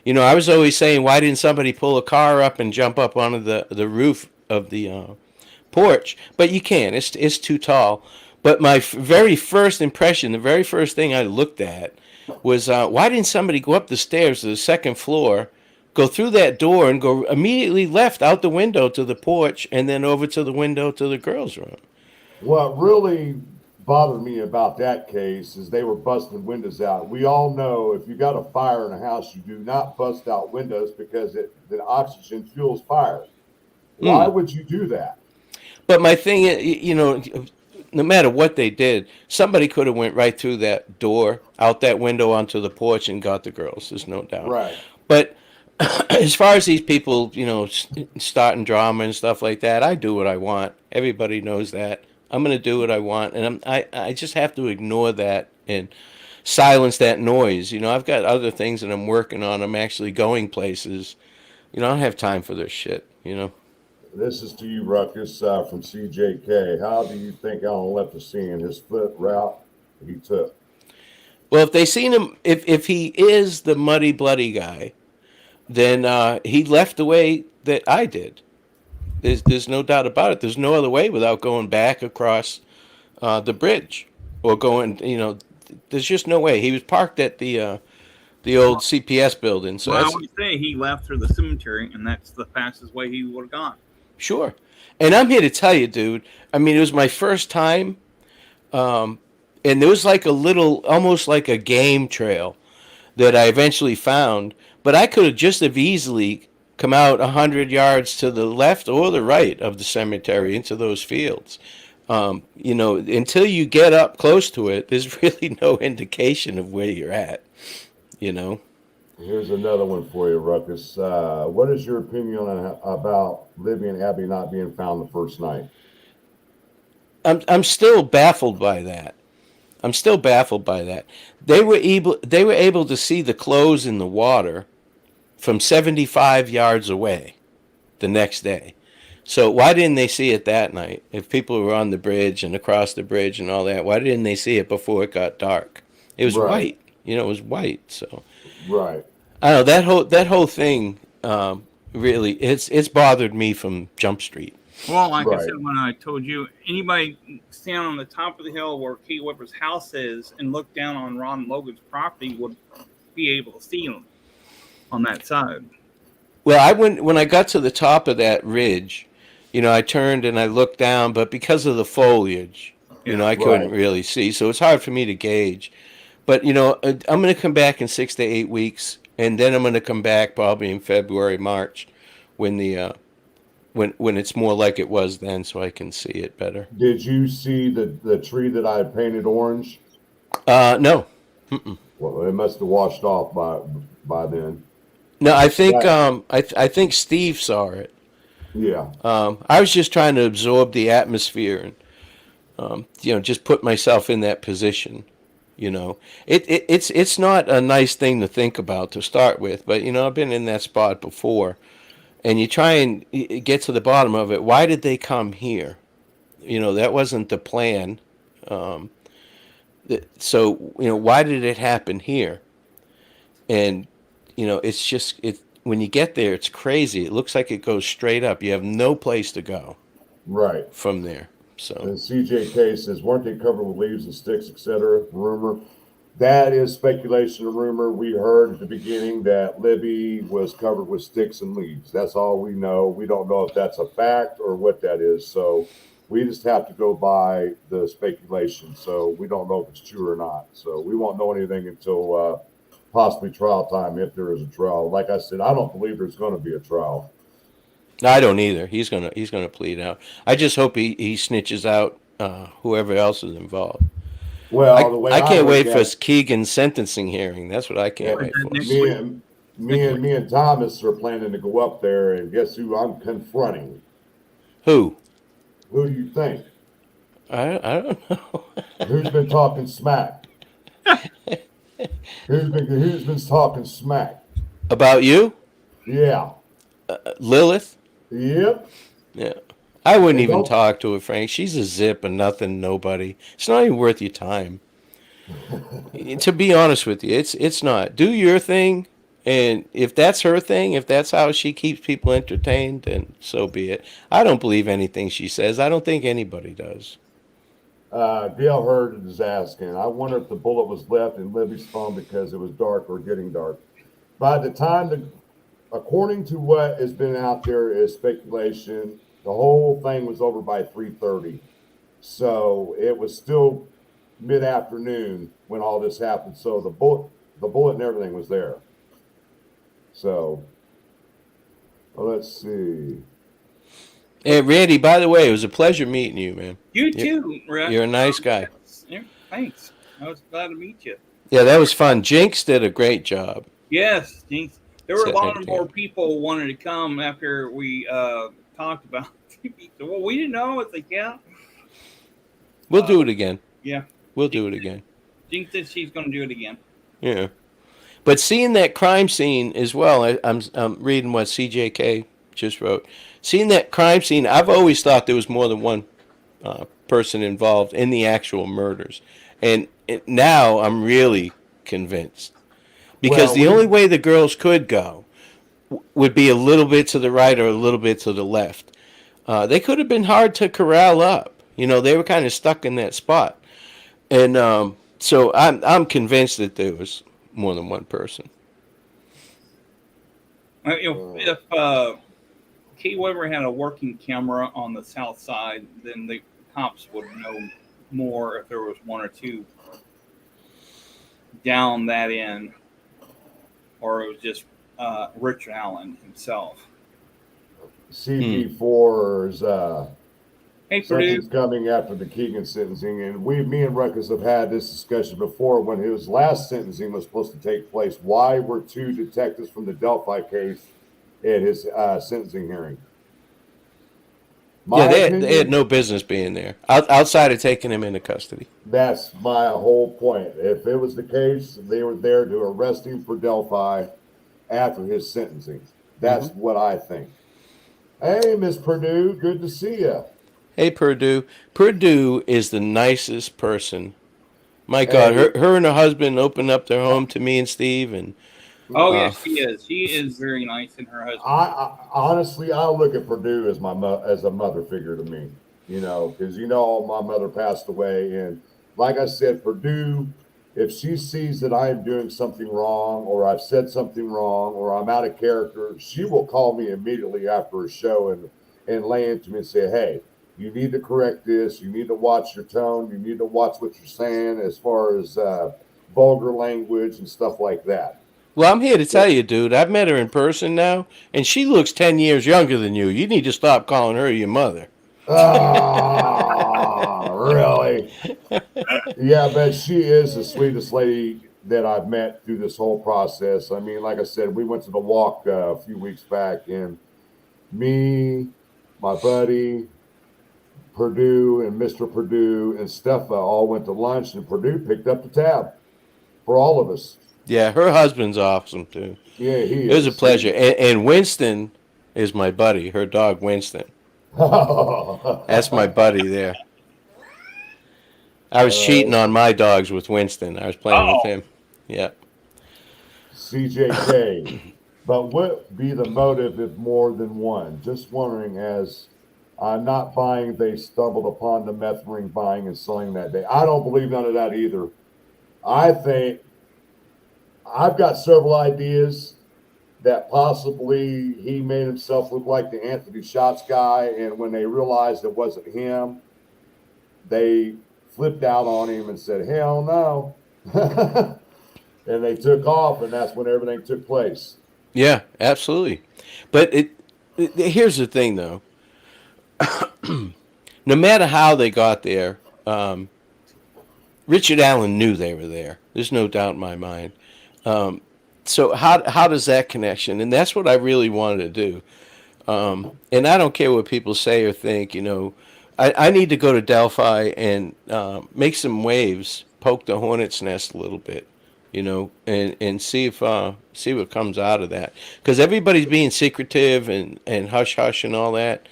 Speaker 3: I was always saying, why didn't somebody pull a car up and jump up onto the roof of the porch? But you can't. It's too tall. But my very first impression, the very first thing I looked at was, why didn't somebody go up the stairs to the second floor, go through that door, and go immediately left out the window to the porch and then over to the window to the girls' room?
Speaker 1: What really bothered me about that case is they were busting windows out. We all know if you got a fire in a house, you do not bust out windows because the oxygen fuels fire. Why would you do that?
Speaker 3: But my thing is, no matter what they did, somebody could have went right through that door, out that window onto the porch, and got the girls. There's no doubt.
Speaker 1: Right.
Speaker 3: But as far as these people, starting drama and stuff like that, I do what I want. Everybody knows that. I'm going to do what I want, and I just have to ignore that and silence that noise. I've got other things that I'm working on. I'm actually going places. I don't have time for this shit.
Speaker 1: This is to you, Ruckus, from CJK. How do you think Alan left the scene? His foot route he took.
Speaker 3: Well, if they seen him, if he is the muddy bloody guy, then he left the way that I did. There's no doubt about it. There's no other way without going back across the bridge or going. There's just no way. He was parked at the old CPS building. So
Speaker 2: well, I would say he left through the cemetery, and that's the fastest way he would have gone.
Speaker 3: Sure. And I'm here to tell you, dude. I mean, it was my first time, and there was like a little, almost like a game trail that I eventually found. But I could have just have easily come out 100 yards to the left or the right of the cemetery into those fields. Until you get up close to it, there's really no indication of where you're at.
Speaker 1: Here's another one for you, Ruckus. What is your opinion about Libby and Abby not being found the first night?
Speaker 3: I'm still baffled by that. They were able to see the clothes in the water from 75 yards away the next day. So why didn't they see it that night? If people were on the bridge and across the bridge and all that, why didn't they see it before it got dark? It was white. It was white. So
Speaker 1: right.
Speaker 3: I don't know, that whole thing. Really, it's bothered me from Jump Street.
Speaker 2: Well, like I said when I told you, anybody stand on the top of the hill where Kate Whipper's house is and look down on Ron Logan's property would be able to see him on that side.
Speaker 3: Well, when I got to the top of that ridge, I turned and I looked down, but because of the foliage, I couldn't really see. So it's hard for me to gauge. But, I'm going to come back in 6 to 8 weeks, and then I'm going to come back probably in February, March, when when it's more like it was then, so I can see it better.
Speaker 1: Did you see the tree that I painted orange?
Speaker 3: No. Mm-mm.
Speaker 1: Well, it must have washed off by then.
Speaker 3: No, I think I think Steve saw it.
Speaker 1: Yeah.
Speaker 3: I was just trying to absorb the atmosphere and just put myself in that position. It's not a nice thing to think about to start with, but I've been in that spot before, and you try and get to the bottom of it. Why did they come here? That wasn't the plan. So why did it happen here? And it's just when you get there, it's crazy. It looks like it goes straight up. You have no place to go.
Speaker 1: Right.
Speaker 3: From there. So.
Speaker 1: And CJK says, weren't they covered with leaves and sticks, etc.? Rumor. That is speculation and rumor. We heard at the beginning that Libby was covered with sticks and leaves. That's all we know. We don't know if that's a fact or what that is. So we just have to go by the speculation. So we don't know if it's true or not. So we won't know anything until possibly trial time, if there is a trial. Like I said, I don't believe there's going to be a trial.
Speaker 3: No, I don't either. He's gonna plead out. I just hope he snitches out whoever else is involved.
Speaker 1: Well,
Speaker 3: I can't wait for Keegan's sentencing hearing. That's what I can't wait for.
Speaker 1: Me and Thomas are planning to go up there, and guess who I'm confronting?
Speaker 3: Who?
Speaker 1: Who do you think?
Speaker 3: I don't know.
Speaker 1: Who's been talking smack? Who's been talking smack?
Speaker 3: About you?
Speaker 1: Yeah.
Speaker 3: Lilith?
Speaker 1: Yep.
Speaker 3: Yeah. I wouldn't even talk to her, Frank. She's a zip and nothing, nobody. It's not even worth your time. To be honest with you, it's not. Do your thing, and if that's her thing, if that's how she keeps people entertained, then so be it. I don't believe anything she says. I don't think anybody does.
Speaker 1: Gail Hurd is asking, I wonder if the bullet was left in Libby's phone because it was dark or getting dark. By the time according to what has been out there is speculation, the whole thing was over by 3:30. So it was still mid-afternoon when all this happened. So the bullet and everything was there. So let's see.
Speaker 3: Hey, Randy, by the way, it was a pleasure meeting you, man.
Speaker 2: You too, Brett.
Speaker 3: You're a nice guy.
Speaker 2: Yeah, thanks. I was glad to meet you.
Speaker 3: Yeah, that was fun. Jinx did a great job.
Speaker 2: Yes, Jinx. There were a
Speaker 3: setting
Speaker 2: lot of
Speaker 3: everything
Speaker 2: more
Speaker 3: up.
Speaker 2: people wanted to come after we talked about TV. Well, we didn't know. It's like, yeah.
Speaker 3: We'll do it again.
Speaker 2: Yeah.
Speaker 3: We'll do it again.
Speaker 2: Jinx said she's going to do it again.
Speaker 3: Yeah. But seeing that crime scene as well, I'm reading what CJK just wrote. Seeing that crime scene, I've always thought there was more than one person involved in the actual murders, and now I'm really convinced because the only way the girls could go would be a little bit to the right or a little bit to the left. They could have been hard to corral up. You know, they were kind of stuck in that spot, and so I'm convinced that there was more than one person.
Speaker 2: If Kay Weber had a working camera on the south side, then the cops would know more if there was one or two down that end, or it was just Richard Allen himself.
Speaker 1: CP4's
Speaker 2: Hey,
Speaker 1: sentence
Speaker 2: Purdue.
Speaker 1: coming after the Keegan sentencing, and me and Ruckus have had this discussion before. When his last sentencing was supposed to take place, why were two detectives from the Delphi case at his sentencing hearing?
Speaker 3: They had no business being there outside of taking him into custody.
Speaker 1: That's my whole point. If it was the case, they were there to arrest him for Delphi after his sentencing. That's what I think. Hey, Miss Purdue, good to see you.
Speaker 3: Hey, Purdue. Purdue is the nicest person. My God, her and her husband opened up their home to me and Steve, and
Speaker 2: yes, she is. She is very nice, and her husband.
Speaker 1: I honestly, I look at Purdue as as a mother figure to me. You know, because my mother passed away, and like I said, Purdue, if she sees that I am doing something wrong, or I've said something wrong, or I'm out of character, she will call me immediately after a show and lay into me and say, "Hey, you need to correct this. You need to watch your tone. You need to watch what you're saying as far as vulgar language and stuff like that."
Speaker 3: Well, I'm here to tell you, dude, I've met her in person now, and she looks 10 years younger than you. You need to stop calling her your mother.
Speaker 1: Oh, really? Yeah, but she is the sweetest lady that I've met through this whole process. I mean, like I said, we went to the walk a few weeks back, and me, my buddy, Purdue, and Mr. Purdue, and Steffa all went to lunch, and Purdue picked up the tab for all of us.
Speaker 3: Yeah, her husband's awesome, too.
Speaker 1: Yeah, he is.
Speaker 3: It was a pleasure. And Winston is my buddy, her dog, Winston. That's my buddy there. I was cheating on my dogs with Winston. I was playing with him. Yeah.
Speaker 1: CJK. But what be the motive if more than one? Just wondering, as I'm not buying they stumbled upon the meth ring buying and selling that day. I don't believe none of that either. I think I've got several ideas that possibly he made himself look like the Anthony Shots guy, and when they realized it wasn't him, they flipped out on him and said, "Hell no." And they took off, and that's when everything took place.
Speaker 3: Yeah, absolutely. But here's the thing, though. No matter how they got there, Richard Allen knew they were there. There's no doubt in my mind. So how does that connection? And that's what I really wanted to do. And I don't care what people say or think. I need to go to Delphi and make some waves, poke the hornet's nest a little bit, and see what comes out of that. Because everybody's being secretive and hush hush and all that.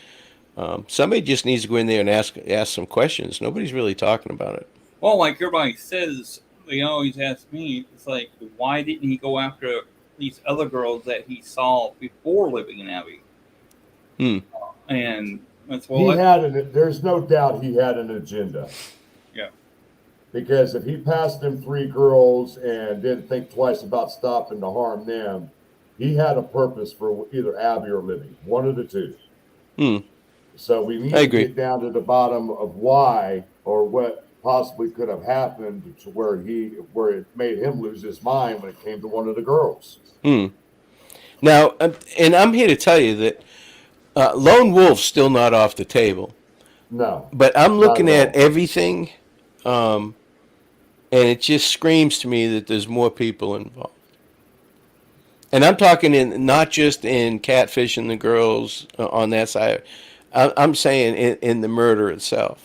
Speaker 3: Somebody just needs to go in there and ask some questions. Nobody's really talking about it.
Speaker 2: Well, like everybody says, they always ask me, it's like, why didn't he go after these other girls that he saw before living in Abbey? And that's
Speaker 1: there's no doubt he had an agenda.
Speaker 2: Yeah.
Speaker 1: Because if he passed them 3 girls and didn't think twice about stopping to harm them, he had a purpose for either Abby or Libby, one of the two. So we need to get down to the bottom of why or what possibly could have happened to where it made him lose his mind when it came to one of the girls.
Speaker 3: Now, and I'm here to tell you that Lone Wolf's still not off the table,
Speaker 1: No,
Speaker 3: but I'm
Speaker 1: not
Speaker 3: looking
Speaker 1: at
Speaker 3: at
Speaker 1: all.
Speaker 3: everything, and it just screams to me that there's more people involved. And I'm talking in not just in catfishing the girls on that side. I'm saying in the murder itself.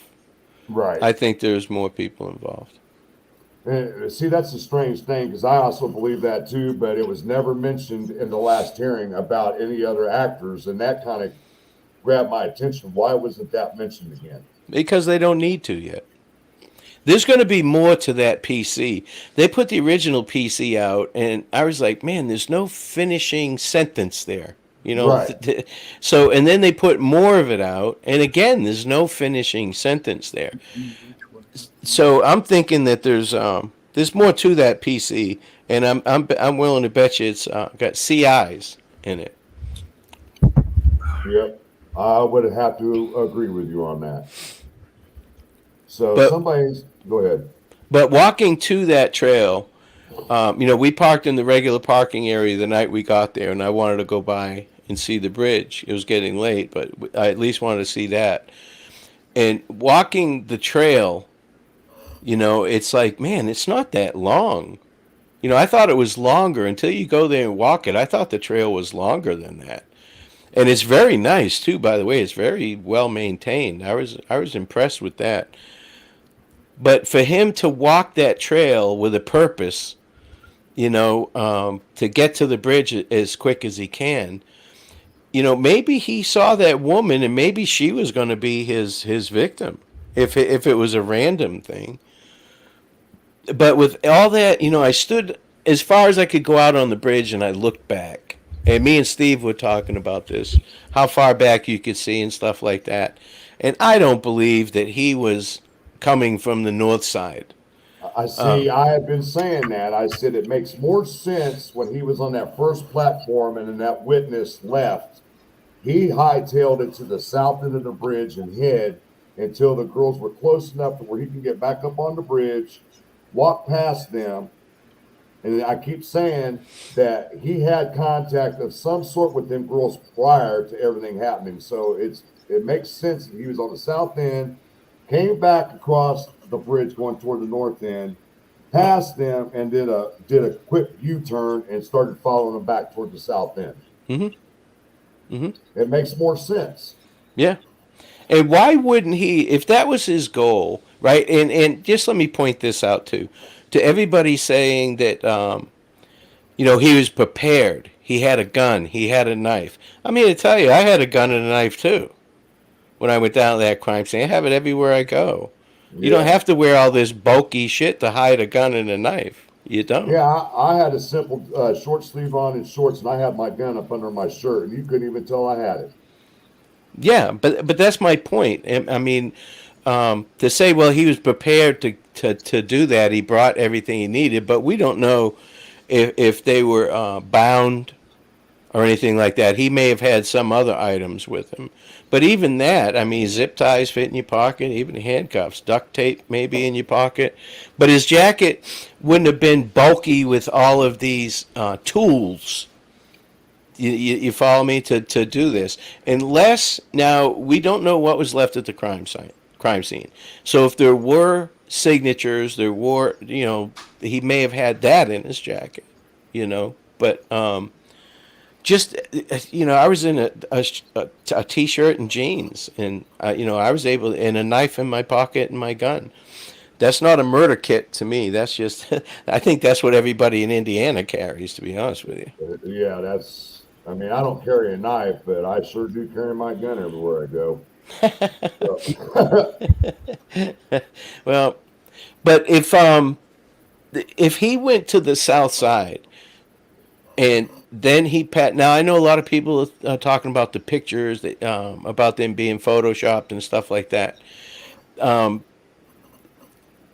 Speaker 1: Right.
Speaker 3: I think there's more people involved.
Speaker 1: And see, that's a strange thing because I also believe that too, but it was never mentioned in the last hearing about any other actors, and that kind of grabbed my attention. Why wasn't that mentioned again?
Speaker 3: Because they don't need to yet. There's going to be more to that PC. They put the original PC out, and I was like, man, there's no finishing sentence there. You know,
Speaker 1: Right.
Speaker 3: so and then they put more of it out, and again, there's no finishing sentence there. So I'm thinking that there's more to that PC, and I'm willing to bet you it's got CIs in it.
Speaker 1: Yep. I would have to agree with you on that. So
Speaker 3: But
Speaker 1: somebody's go ahead.
Speaker 3: but walking to that trail, we parked in the regular parking area the night we got there, and I wanted to go by and see the bridge. It was getting late, but I at least wanted to see that. And walking the trail, it's like, man, it's not that long. I thought it was longer until you go there and walk it. I thought the trail was longer than that. And it's very nice too, by the way. It's very well maintained. I was impressed with that. But for him to walk that trail with a purpose, to get to the bridge as quick as he can, maybe he saw that woman and maybe she was going to be his victim if it was a random thing. But with all that, I stood as far as I could go out on the bridge and I looked back. And me and Steve were talking about this, how far back you could see and stuff like that. And I don't believe that he was coming from the north side.
Speaker 1: I see. I have been saying that. I said it makes more sense when he was on that first platform and then that witness left. He hightailed it to the south end of the bridge and hid until the girls were close enough to where he can get back up on the bridge, walk past them. And I keep saying that he had contact of some sort with them girls prior to everything happening. So it makes sense that he was on the south end, came back across the bridge going toward the north end, passed them, and did a quick U-turn and started following them back toward the south end.
Speaker 3: Mm-hmm. Mm-hmm.
Speaker 1: It makes more sense.
Speaker 3: Yeah. And why wouldn't he, if that was his goal, right? And just let me point this out too, to everybody saying that, he was prepared. He had a gun. He had a knife. I'm here to tell you, I had a gun and a knife too. When I went down to that crime scene, I have it everywhere I go. You don't have to wear all this bulky shit to hide a gun and a knife. You don't.
Speaker 1: Yeah, I had a simple short sleeve on and shorts, and I had my gun up under my shirt, and you couldn't even tell I had it.
Speaker 3: Yeah, but that's my point. I mean, to say, well, he was prepared to do that. He brought everything he needed, but we don't know if they were bound or anything like that. He may have had some other items with him. But even that, I mean, zip ties fit in your pocket, even handcuffs, duct tape maybe in your pocket. But his jacket wouldn't have been bulky with all of these tools. You follow me to do this, unless now we don't know what was left at the crime scene. So if there were signatures, there were he may have had that in his jacket, but just I was in a t-shirt and jeans, and I was able and a knife in my pocket and my gun. That's not a murder kit to me. That's just I think that's what everybody in Indiana carries, to be honest with you.
Speaker 1: Yeah, I mean, I don't carry a knife, but I sure do carry my gun everywhere I go.
Speaker 3: Well, but if he went to the south side and then now I know a lot of people are talking about the pictures that, about them being photoshopped and stuff like that.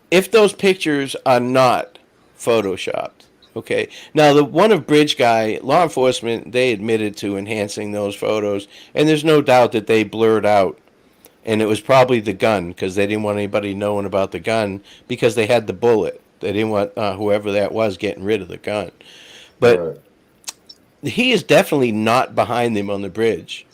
Speaker 3: If those pictures are not photoshopped, okay. Now the one of Bridge Guy, law enforcement, they admitted to enhancing those photos, and there's no doubt that they blurred out, and it was probably the gun because they didn't want anybody knowing about the gun because they had the bullet. They didn't want whoever that was getting rid of the gun, but. Right. He is definitely not behind them on the bridge.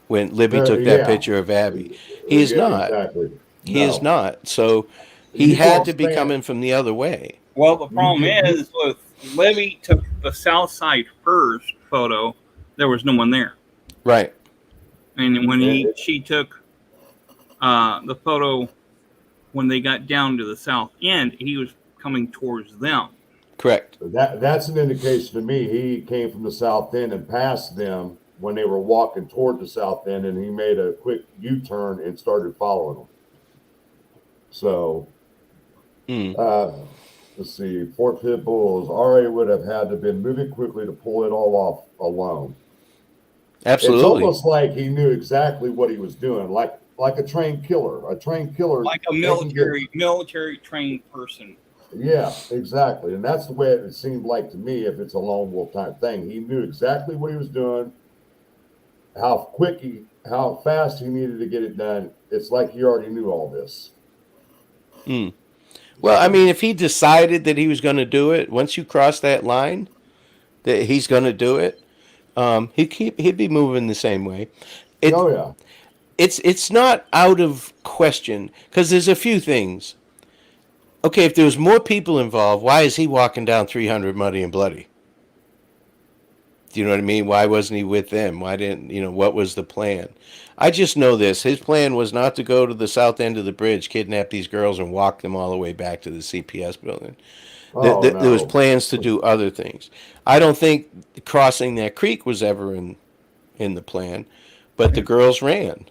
Speaker 3: when Libby took that picture of Abby. He is not.
Speaker 1: Exactly.
Speaker 3: He is
Speaker 1: No.
Speaker 3: not. So he
Speaker 1: You
Speaker 3: had
Speaker 1: can't
Speaker 3: to be
Speaker 1: stand.
Speaker 3: coming from the other way.
Speaker 2: Well, the problem
Speaker 1: You-
Speaker 2: is with Libby took the south side first photo, there was no one there.
Speaker 3: Right.
Speaker 2: And when she took the photo when they got down to the south end, he was coming towards them.
Speaker 3: Correct.
Speaker 1: That's an indication to me he came from the south end and passed them when they were walking toward the south end, and he made a quick U-turn and started following them. So, let's see. Fort Pit Bulls. RA would have had to have been moving quickly to pull it all off alone.
Speaker 3: Absolutely.
Speaker 1: It's almost like he knew exactly what he was doing, like a trained killer. A trained killer,
Speaker 2: like a military trained person.
Speaker 1: Yeah, exactly. And that's the way it seemed like to me if it's a lone wolf type thing. He knew exactly what he was doing, how fast he needed to get it done. It's like he already knew all this.
Speaker 3: Well, I mean, if he decided that he was going to do it, once you cross that line, that he's going to do it, he'd be moving the same way.
Speaker 1: Oh yeah.
Speaker 3: It's not out of question because there's a few things. Okay, if there was more people involved, why is he walking down 300 muddy and bloody? Do you know what I mean? Why wasn't he with them? Why didn't, what was the plan? I just know this. His plan was not to go to the south end of the bridge, kidnap these girls, and walk them all the way back to the CPS building.
Speaker 1: Oh,
Speaker 3: There was
Speaker 1: no.
Speaker 3: plans to do other things. I don't think crossing that creek was ever in the plan, but the girls ran.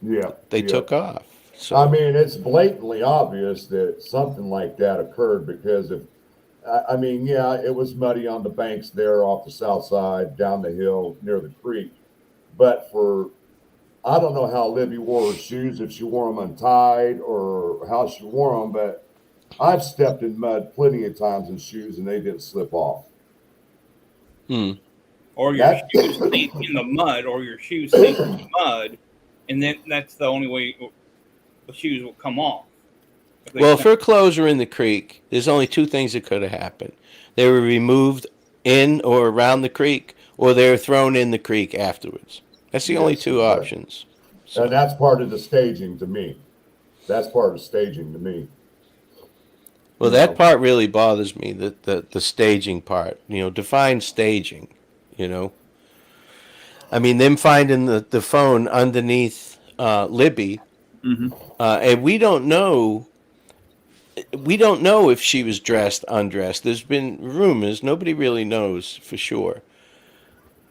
Speaker 1: Yeah.
Speaker 3: They took off. So
Speaker 1: I mean, it's blatantly obvious that something like that occurred because it was muddy on the banks there off the south side, down the hill near the creek. But I don't know how Libby wore her shoes, if she wore them untied or how she wore them, but I've stepped in mud plenty of times in shoes and they didn't slip off.
Speaker 2: Or your shoes sink in the mud, or your shoes sink in the mud, and then that's the only way the shoes will come off.
Speaker 3: Well, if her clothes were in the creek, there's only two things that could have happened. They were removed in or around the creek, or they were thrown in the creek afterwards. That's the only two options.
Speaker 1: So. And that's part of the staging to me.
Speaker 3: Well, that part really bothers me, the staging part. Define staging, I mean, them finding the phone underneath Libby, and we don't know if she was dressed, undressed. There's been rumors. Nobody really knows for sure.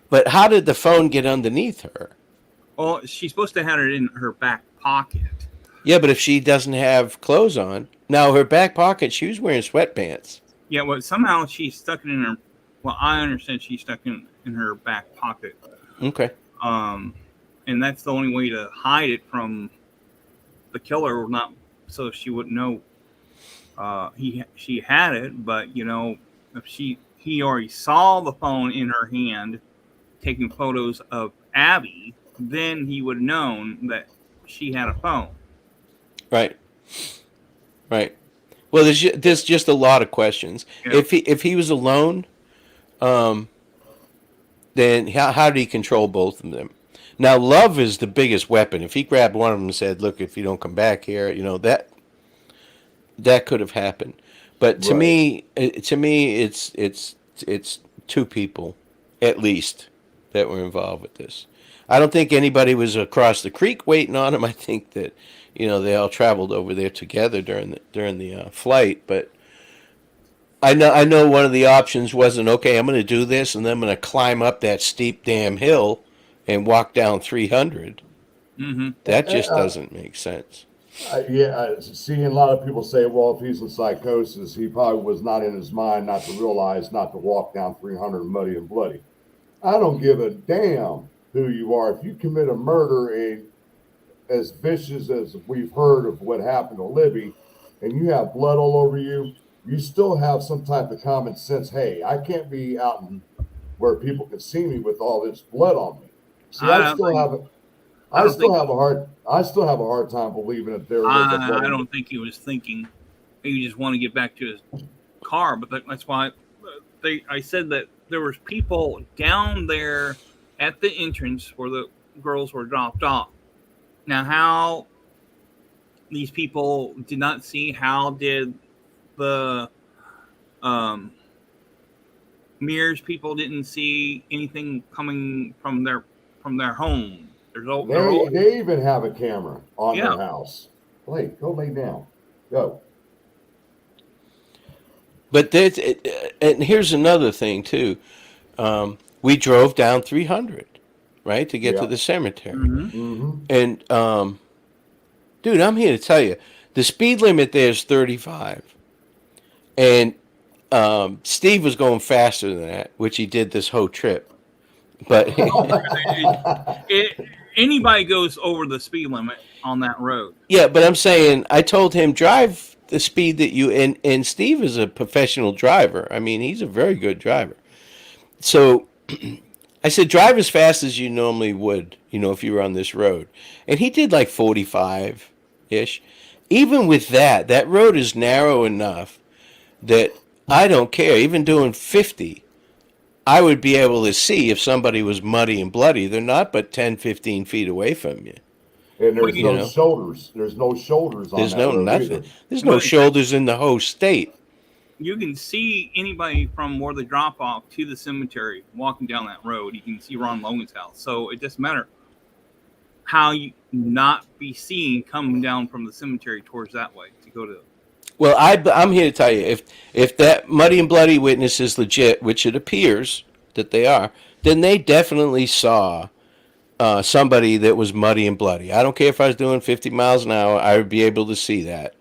Speaker 3: But how did the phone get underneath her?
Speaker 2: Well, she's supposed to have it in her back pocket.
Speaker 3: Yeah, but if she doesn't have clothes on, now her back pocket, she was wearing sweatpants.
Speaker 2: Yeah, well, somehow she stuck it in her. Well, I understand she stuck it in her back pocket.
Speaker 3: Okay.
Speaker 2: And that's the only way to hide it from the killer, or not, so she wouldn't know. She had it, but if he already saw the phone in her hand, taking photos of Abby, then he would have known that she had a phone.
Speaker 3: Right. Well, there's just a lot of questions. Yeah. If he was alone, then how did he control both of them? Now, love is the biggest weapon. If he grabbed one of them and said, "Look, if you don't come back here," that could have happened. But to me, it's two people at least that were involved with this. I don't think anybody was across the creek waiting on him. I think that they all traveled over there together during the flight. But I know one of the options wasn't, okay, I'm going to do this and then I'm going to climb up that steep damn hill and walk down 300.
Speaker 2: Mm-hmm.
Speaker 3: That just doesn't make sense.
Speaker 1: Seeing a lot of people say, well, if he's in psychosis, he probably was not in his mind not to realize not to walk down 300 muddy and bloody. I don't give a damn who you are. If you commit a murder and as vicious as we've heard of what happened to Libby, and you have blood all over you, you still have some type of common sense. Hey, I can't be out where people can see me with all this blood on me. See, I still have a hard time believing that there was a blood.
Speaker 2: I don't think he was thinking. He just wanted to get back to his car, but that's why I said that there was people down there at the entrance where the girls were dropped off. Now, how these people did not see, how did the Mears people didn't see anything coming from their home?
Speaker 1: They even have a camera on
Speaker 2: Yeah.
Speaker 1: their house. Blake, go lay down. Go.
Speaker 3: But and here's another thing too. We drove down 300, right, to get to the cemetery.
Speaker 2: Mm-hmm.
Speaker 3: And dude, I'm here to tell you, the speed limit there is 35, and Steve was going faster than that, which he did this whole trip. But
Speaker 2: anybody goes over the speed limit on that road.
Speaker 3: Yeah, but I'm saying, I told him drive the speed that you, and Steve is a professional driver. I mean, he's a very good driver. So I said, drive as fast as you normally would, if you were on this road. And he did like 45-ish. Even with that road is narrow enough that I don't care. Even doing 50, I would be able to see if somebody was muddy and bloody. They're not but 10, 15 feet away from you.
Speaker 1: And there's no shoulders. There's no shoulders on that road
Speaker 3: nothing.
Speaker 1: either.
Speaker 3: There's no shoulders in the whole state.
Speaker 2: You can see anybody from where the drop off to the cemetery walking down that road. You can see Ron Logan's house. So it doesn't matter how you not be seen coming down from the cemetery towards that way to go to.
Speaker 3: Well, I'm here to tell you, if that muddy and bloody witness is legit, which it appears that they are, then they definitely saw somebody that was muddy and bloody. I don't care if I was doing 50 miles an hour, I would be able to see that.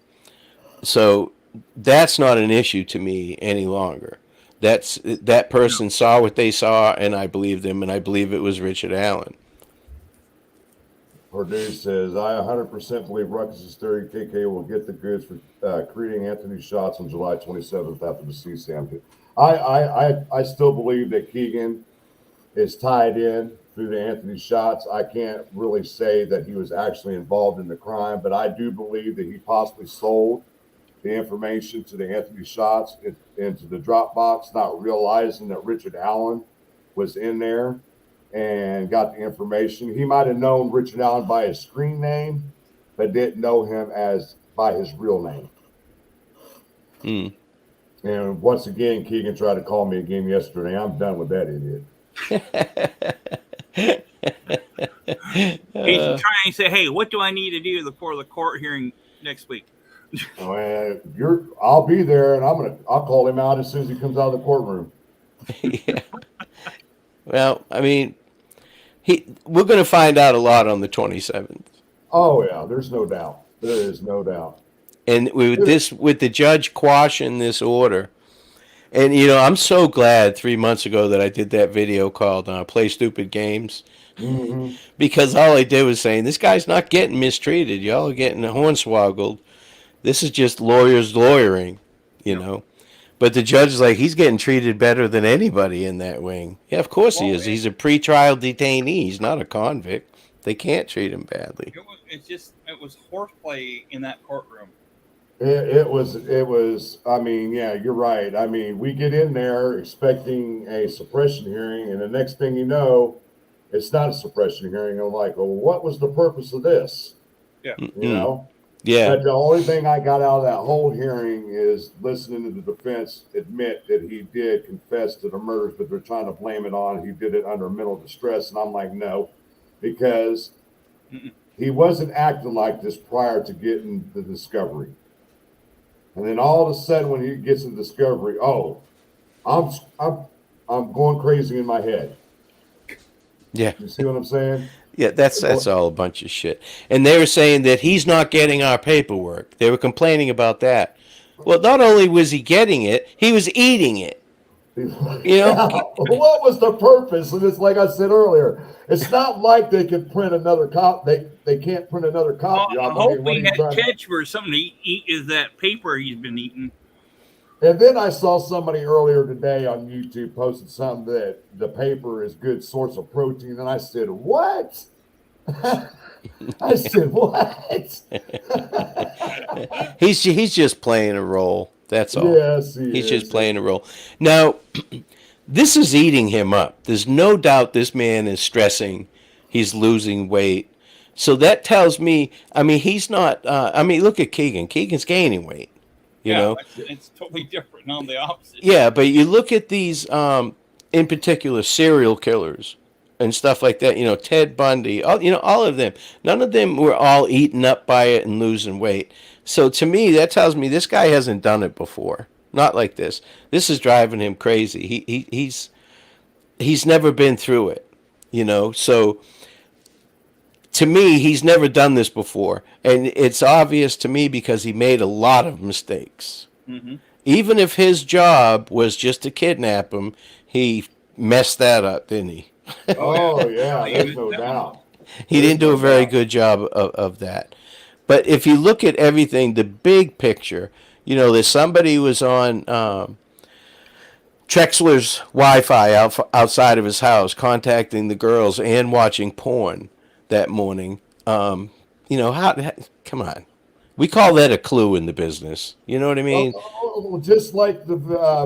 Speaker 3: So that's not an issue to me any longer. That person saw what they saw, and I believe them, and I believe it was Richard Allen.
Speaker 1: Purdue says, I 100% believe Ruckus's theory KK will get the goods for creating Anthony's shots on July 27th after the CSAM. I still believe that Keegan is tied in through the Anthony shots. I can't really say that he was actually involved in the crime, but I do believe that he possibly sold the information to the Anthony shots into the Dropbox, not realizing that Richard Allen was in there and got the information. He might have known Richard Allen by his screen name, but didn't know him by his real name.
Speaker 3: Mm.
Speaker 1: And once again, Keegan tried to call me again yesterday. I'm done with that idiot.
Speaker 2: He's trying to say, hey, what do I need to do for the court hearing next week?
Speaker 1: I'll be there, and I'll call him out as soon as he comes out of the courtroom.
Speaker 3: Yeah. Well, I mean, we're going to find out a lot on the 27th.
Speaker 1: Oh yeah, there's no doubt. There is no doubt.
Speaker 3: And with the judge quashing this order, and I'm so glad 3 months ago that I did that video called "Play Stupid Games," because all I did was saying this guy's not getting mistreated. Y'all are getting hornswoggled. This is just lawyers lawyering, know. But the judge is like, he's getting treated better than anybody in that wing. Yeah, of course he is. He's a pretrial detainee. He's not a convict. They can't treat him badly.
Speaker 2: It was horseplay in that courtroom.
Speaker 1: It was. I mean, yeah, you're right. I mean, we get in there expecting a suppression hearing, and the next thing you know, it's not a suppression hearing. I'm like, well, what was the purpose of this?
Speaker 2: Yeah.
Speaker 1: You know?
Speaker 3: Yeah.
Speaker 1: But the only thing I got out of that whole hearing is listening to the defense admit that he did confess to the murders, but they're trying to blame it on he did it under mental distress. And I'm like, no, because he wasn't acting like this prior to getting the discovery. And then all of a sudden, when he gets the discovery, I'm going crazy in my head.
Speaker 3: Yeah.
Speaker 1: You see what I'm saying?
Speaker 3: Yeah, that's all a bunch of shit. And they were saying that he's not getting our paperwork. They were complaining about that. Well, not only was he getting it, he was eating it.
Speaker 1: What was the purpose? And it's like I said earlier, it's not like they can print another copy. They can't print another copy.
Speaker 2: I hope he had catch for something to eat is that paper he's been eating.
Speaker 1: And then I saw somebody earlier today on YouTube posted something that the paper is good source of protein. And I said, what? I said, what?
Speaker 3: He's just playing a role. That's all.
Speaker 1: Yes,
Speaker 3: he's just playing a role. Now, this is eating him up. There's no doubt this man is stressing he's losing weight. So that tells me, I mean, he's not, I mean, look at Keegan. Keegan's gaining weight, you
Speaker 2: Yeah,
Speaker 3: know?
Speaker 2: it's totally different. No, the opposite.
Speaker 3: Yeah, but you look at these, in particular, serial killers and stuff like that, Ted Bundy, all of them. None of them were all eaten up by it and losing weight. So to me, that tells me this guy hasn't done it before. Not like this. This is driving him crazy. He's never been through it, So to me, he's never done this before, and it's obvious to me because he made a lot of mistakes.
Speaker 2: Mm-hmm.
Speaker 3: Even if his job was just to kidnap him, he messed that up, didn't he?
Speaker 1: Oh yeah, there's no doubt.
Speaker 3: He didn't do a very good job of that. But if you look at everything, the big picture, there's somebody who was on Trexler's Wi-Fi outside of his house, contacting the girls and watching porn that morning. Come on. We call that a clue in the business. You know what I mean?
Speaker 1: Just like the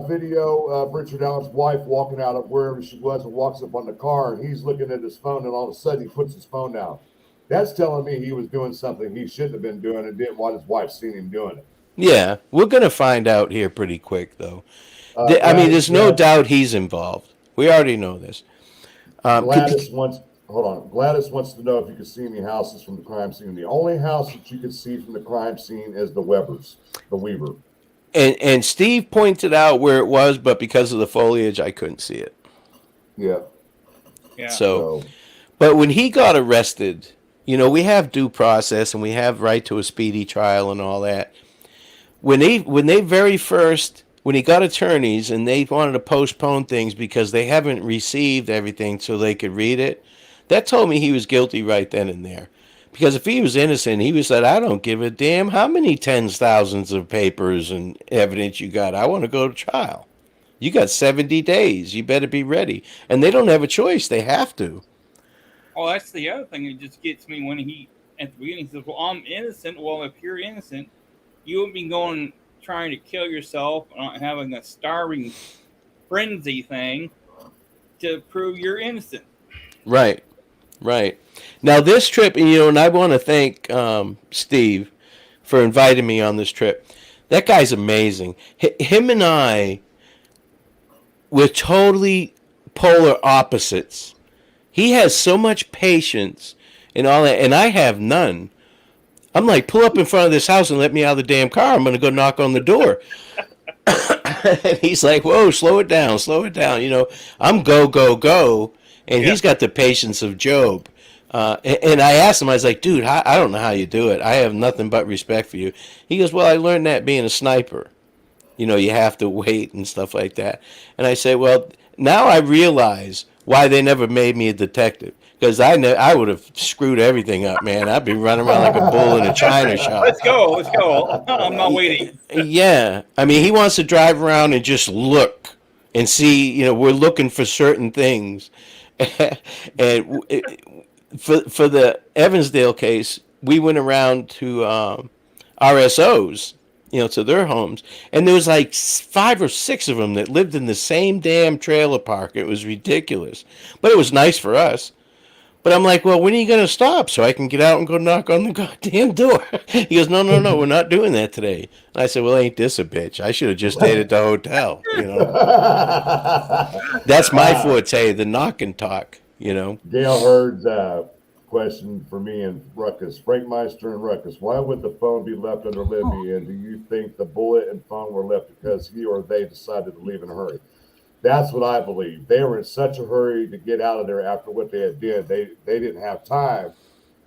Speaker 1: video of Richard Allen's wife walking out of wherever she was and walks up on the car, and he's looking at his phone, and all of a sudden he puts his phone down. That's telling me he was doing something he shouldn't have been doing and didn't want his wife seeing him doing it.
Speaker 3: Yeah, we're going to find out here pretty quick, though. There's no doubt he's involved. We already know this.
Speaker 1: Gladys wants to know if you can see any houses from the crime scene. The only house that you can see from the crime scene is the Weaver.
Speaker 3: And Steve pointed out where it was, but because of the foliage, I couldn't see it.
Speaker 1: Yeah.
Speaker 3: So, but when he got arrested, we have due process and we have right to a speedy trial and all that. When he got attorneys and they wanted to postpone things because they haven't received everything so they could read it, that told me he was guilty right then and there. Because if he was innocent, he would have said, I don't give a damn how many tens thousands of papers and evidence you got. I want to go to trial. You got 70 days. You better be ready. And they don't have a choice. They have to.
Speaker 2: Oh, that's the other thing that just gets me when he, at the beginning, says, well, I'm innocent. Well, if you're innocent, you would be going trying to kill yourself, having a starving frenzy thing to prove you're innocent.
Speaker 3: Right. Now this trip, and I want to thank Steve for inviting me on this trip. That guy's amazing. Him and I were totally polar opposites. He has so much patience and all that, and I have none. I'm like, pull up in front of this house and let me out of the damn car. I'm going to go knock on the door. And he's like, whoa, slow it down. I'm go. And he's got the patience of Job. And I asked him, I was like, dude, I don't know how you do it. I have nothing but respect for you. He goes, well, I learned that being a sniper. You have to wait and stuff like that. And I said, well, now I realize why they never made me a detective. Because I would have screwed everything up, man. I'd be running around like a bull in a china shop.
Speaker 2: Let's go. I'm not waiting.
Speaker 3: Yeah. I mean, he wants to drive around and just look and see, we're looking for certain things. And for the Evansdale case, we went around to RSOs, to their homes, and there was like 5 or 6 of them that lived in the same damn trailer park. It was ridiculous, but it was nice for us. But I'm like, well, when are you going to stop so I can get out and go knock on the goddamn door? He goes, no, we're not doing that today. And I said, well, ain't this a bitch? I should have just stayed at the hotel, That's my forte, the knock and talk, Gail
Speaker 1: Hurd's question for me and Ruckus. Frankmeister and Ruckus, why would the phone be left under Libby? And do you think the bullet and phone were left because he or they decided to leave in a hurry? That's what I believe. They were in such a hurry to get out of there after what they had did. They didn't have time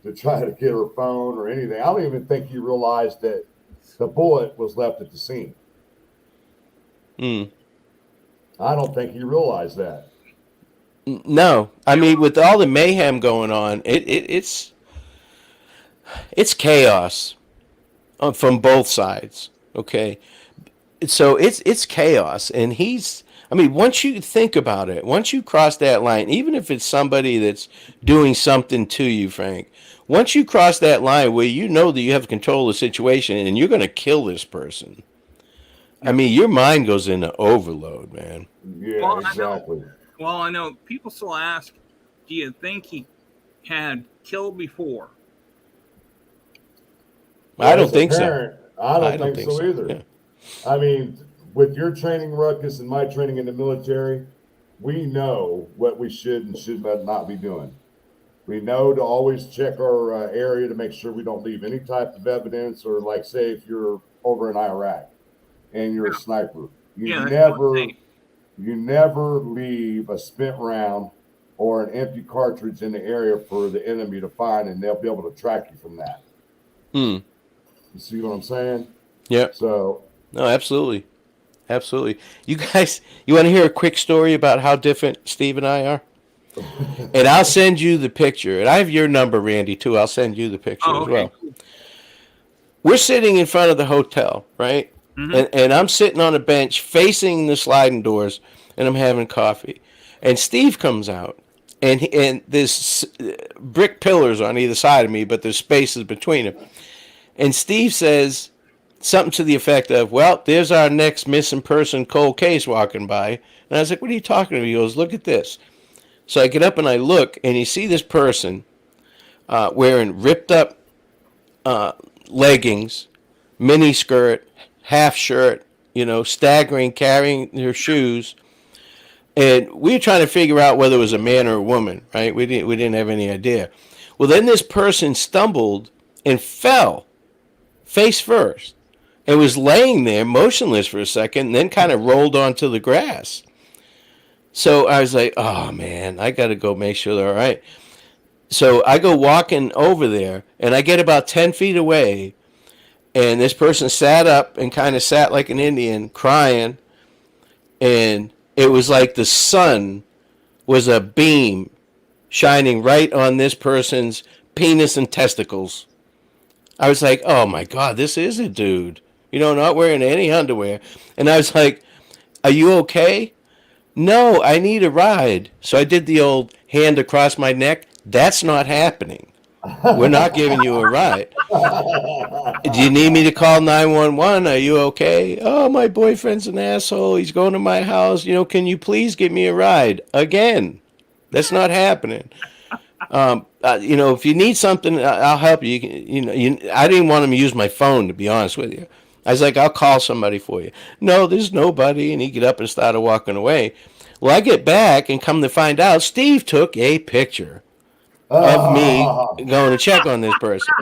Speaker 1: to try to get her phone or anything. I don't even think he realized that the bullet was left at the scene. I don't think he realized that.
Speaker 3: No, I mean, with all the mayhem going on, it's chaos from both sides. Okay, so it's chaos, and once you think about it, once you cross that line, even if it's somebody that's doing something to you, Frank, once you cross that line where you know that you have control of the situation and you're going to kill this person, your mind goes into overload, man.
Speaker 1: Yeah, exactly.
Speaker 2: I know people still ask, do you think he had killed before?
Speaker 3: I don't
Speaker 1: as a
Speaker 3: think so.
Speaker 1: parent, I don't think so either.
Speaker 3: Yeah.
Speaker 1: I mean, with your training, Ruckus, and my training in the military, we know what we should and should not be doing. We know to always check our area to make sure we don't leave any type of evidence, or like, say, if you're over in Iraq and you're a sniper,
Speaker 2: Yeah, that's what I'm saying.
Speaker 1: you never leave a spent round or an empty cartridge in the area for the enemy to find, and they'll be able to track you from that.
Speaker 3: Hmm.
Speaker 1: You see what I'm saying?
Speaker 3: Yeah.
Speaker 1: So,
Speaker 3: No, absolutely. Absolutely. You guys, you want to hear a quick story about how different Steve and I are? And I'll send you the picture. And I have your number, Randy, too. I'll send you the picture as well. We're sitting in front of the hotel, right?
Speaker 2: Mm-hmm.
Speaker 3: And I'm sitting on a bench facing the sliding doors, and I'm having coffee. And Steve comes out, and there's brick pillars on either side of me, but there's spaces between them. And Steve says something to the effect of, well, there's our next missing person cold case walking by. And I was like, what are you talking about? He goes, look at this. So I get up and I look, and you see this person wearing ripped up leggings, mini skirt, half shirt, staggering, carrying their shoes. And we were trying to figure out whether it was a man or a woman, right? We didn't have any idea. Well, then this person stumbled and fell face first and was laying there motionless for a second, and then kind of rolled onto the grass. So I was like, oh man, I got to go make sure they're all right. So I go walking over there, and I get about 10 feet away, and this person sat up and kind of sat like an Indian, crying, and it was like the sun was a beam shining right on this person's penis and testicles. I was like, oh my God, this is a dude. Not wearing any underwear. And I was like, are you okay? No, I need a ride. So I did the old hand across my neck. That's not happening. We're not giving you a ride. Do you need me to call 911? Are you okay? Oh, my boyfriend's an asshole. He's going to my house. Can you please give me a ride? Again, that's not happening. If you need something, I'll help you. I didn't want him to use my phone, to be honest with you. I was like, I'll call somebody for you. No, there's nobody. And he get up and started walking away. Well, I get back and come to find out, Steve took a picture of me going to check on this person.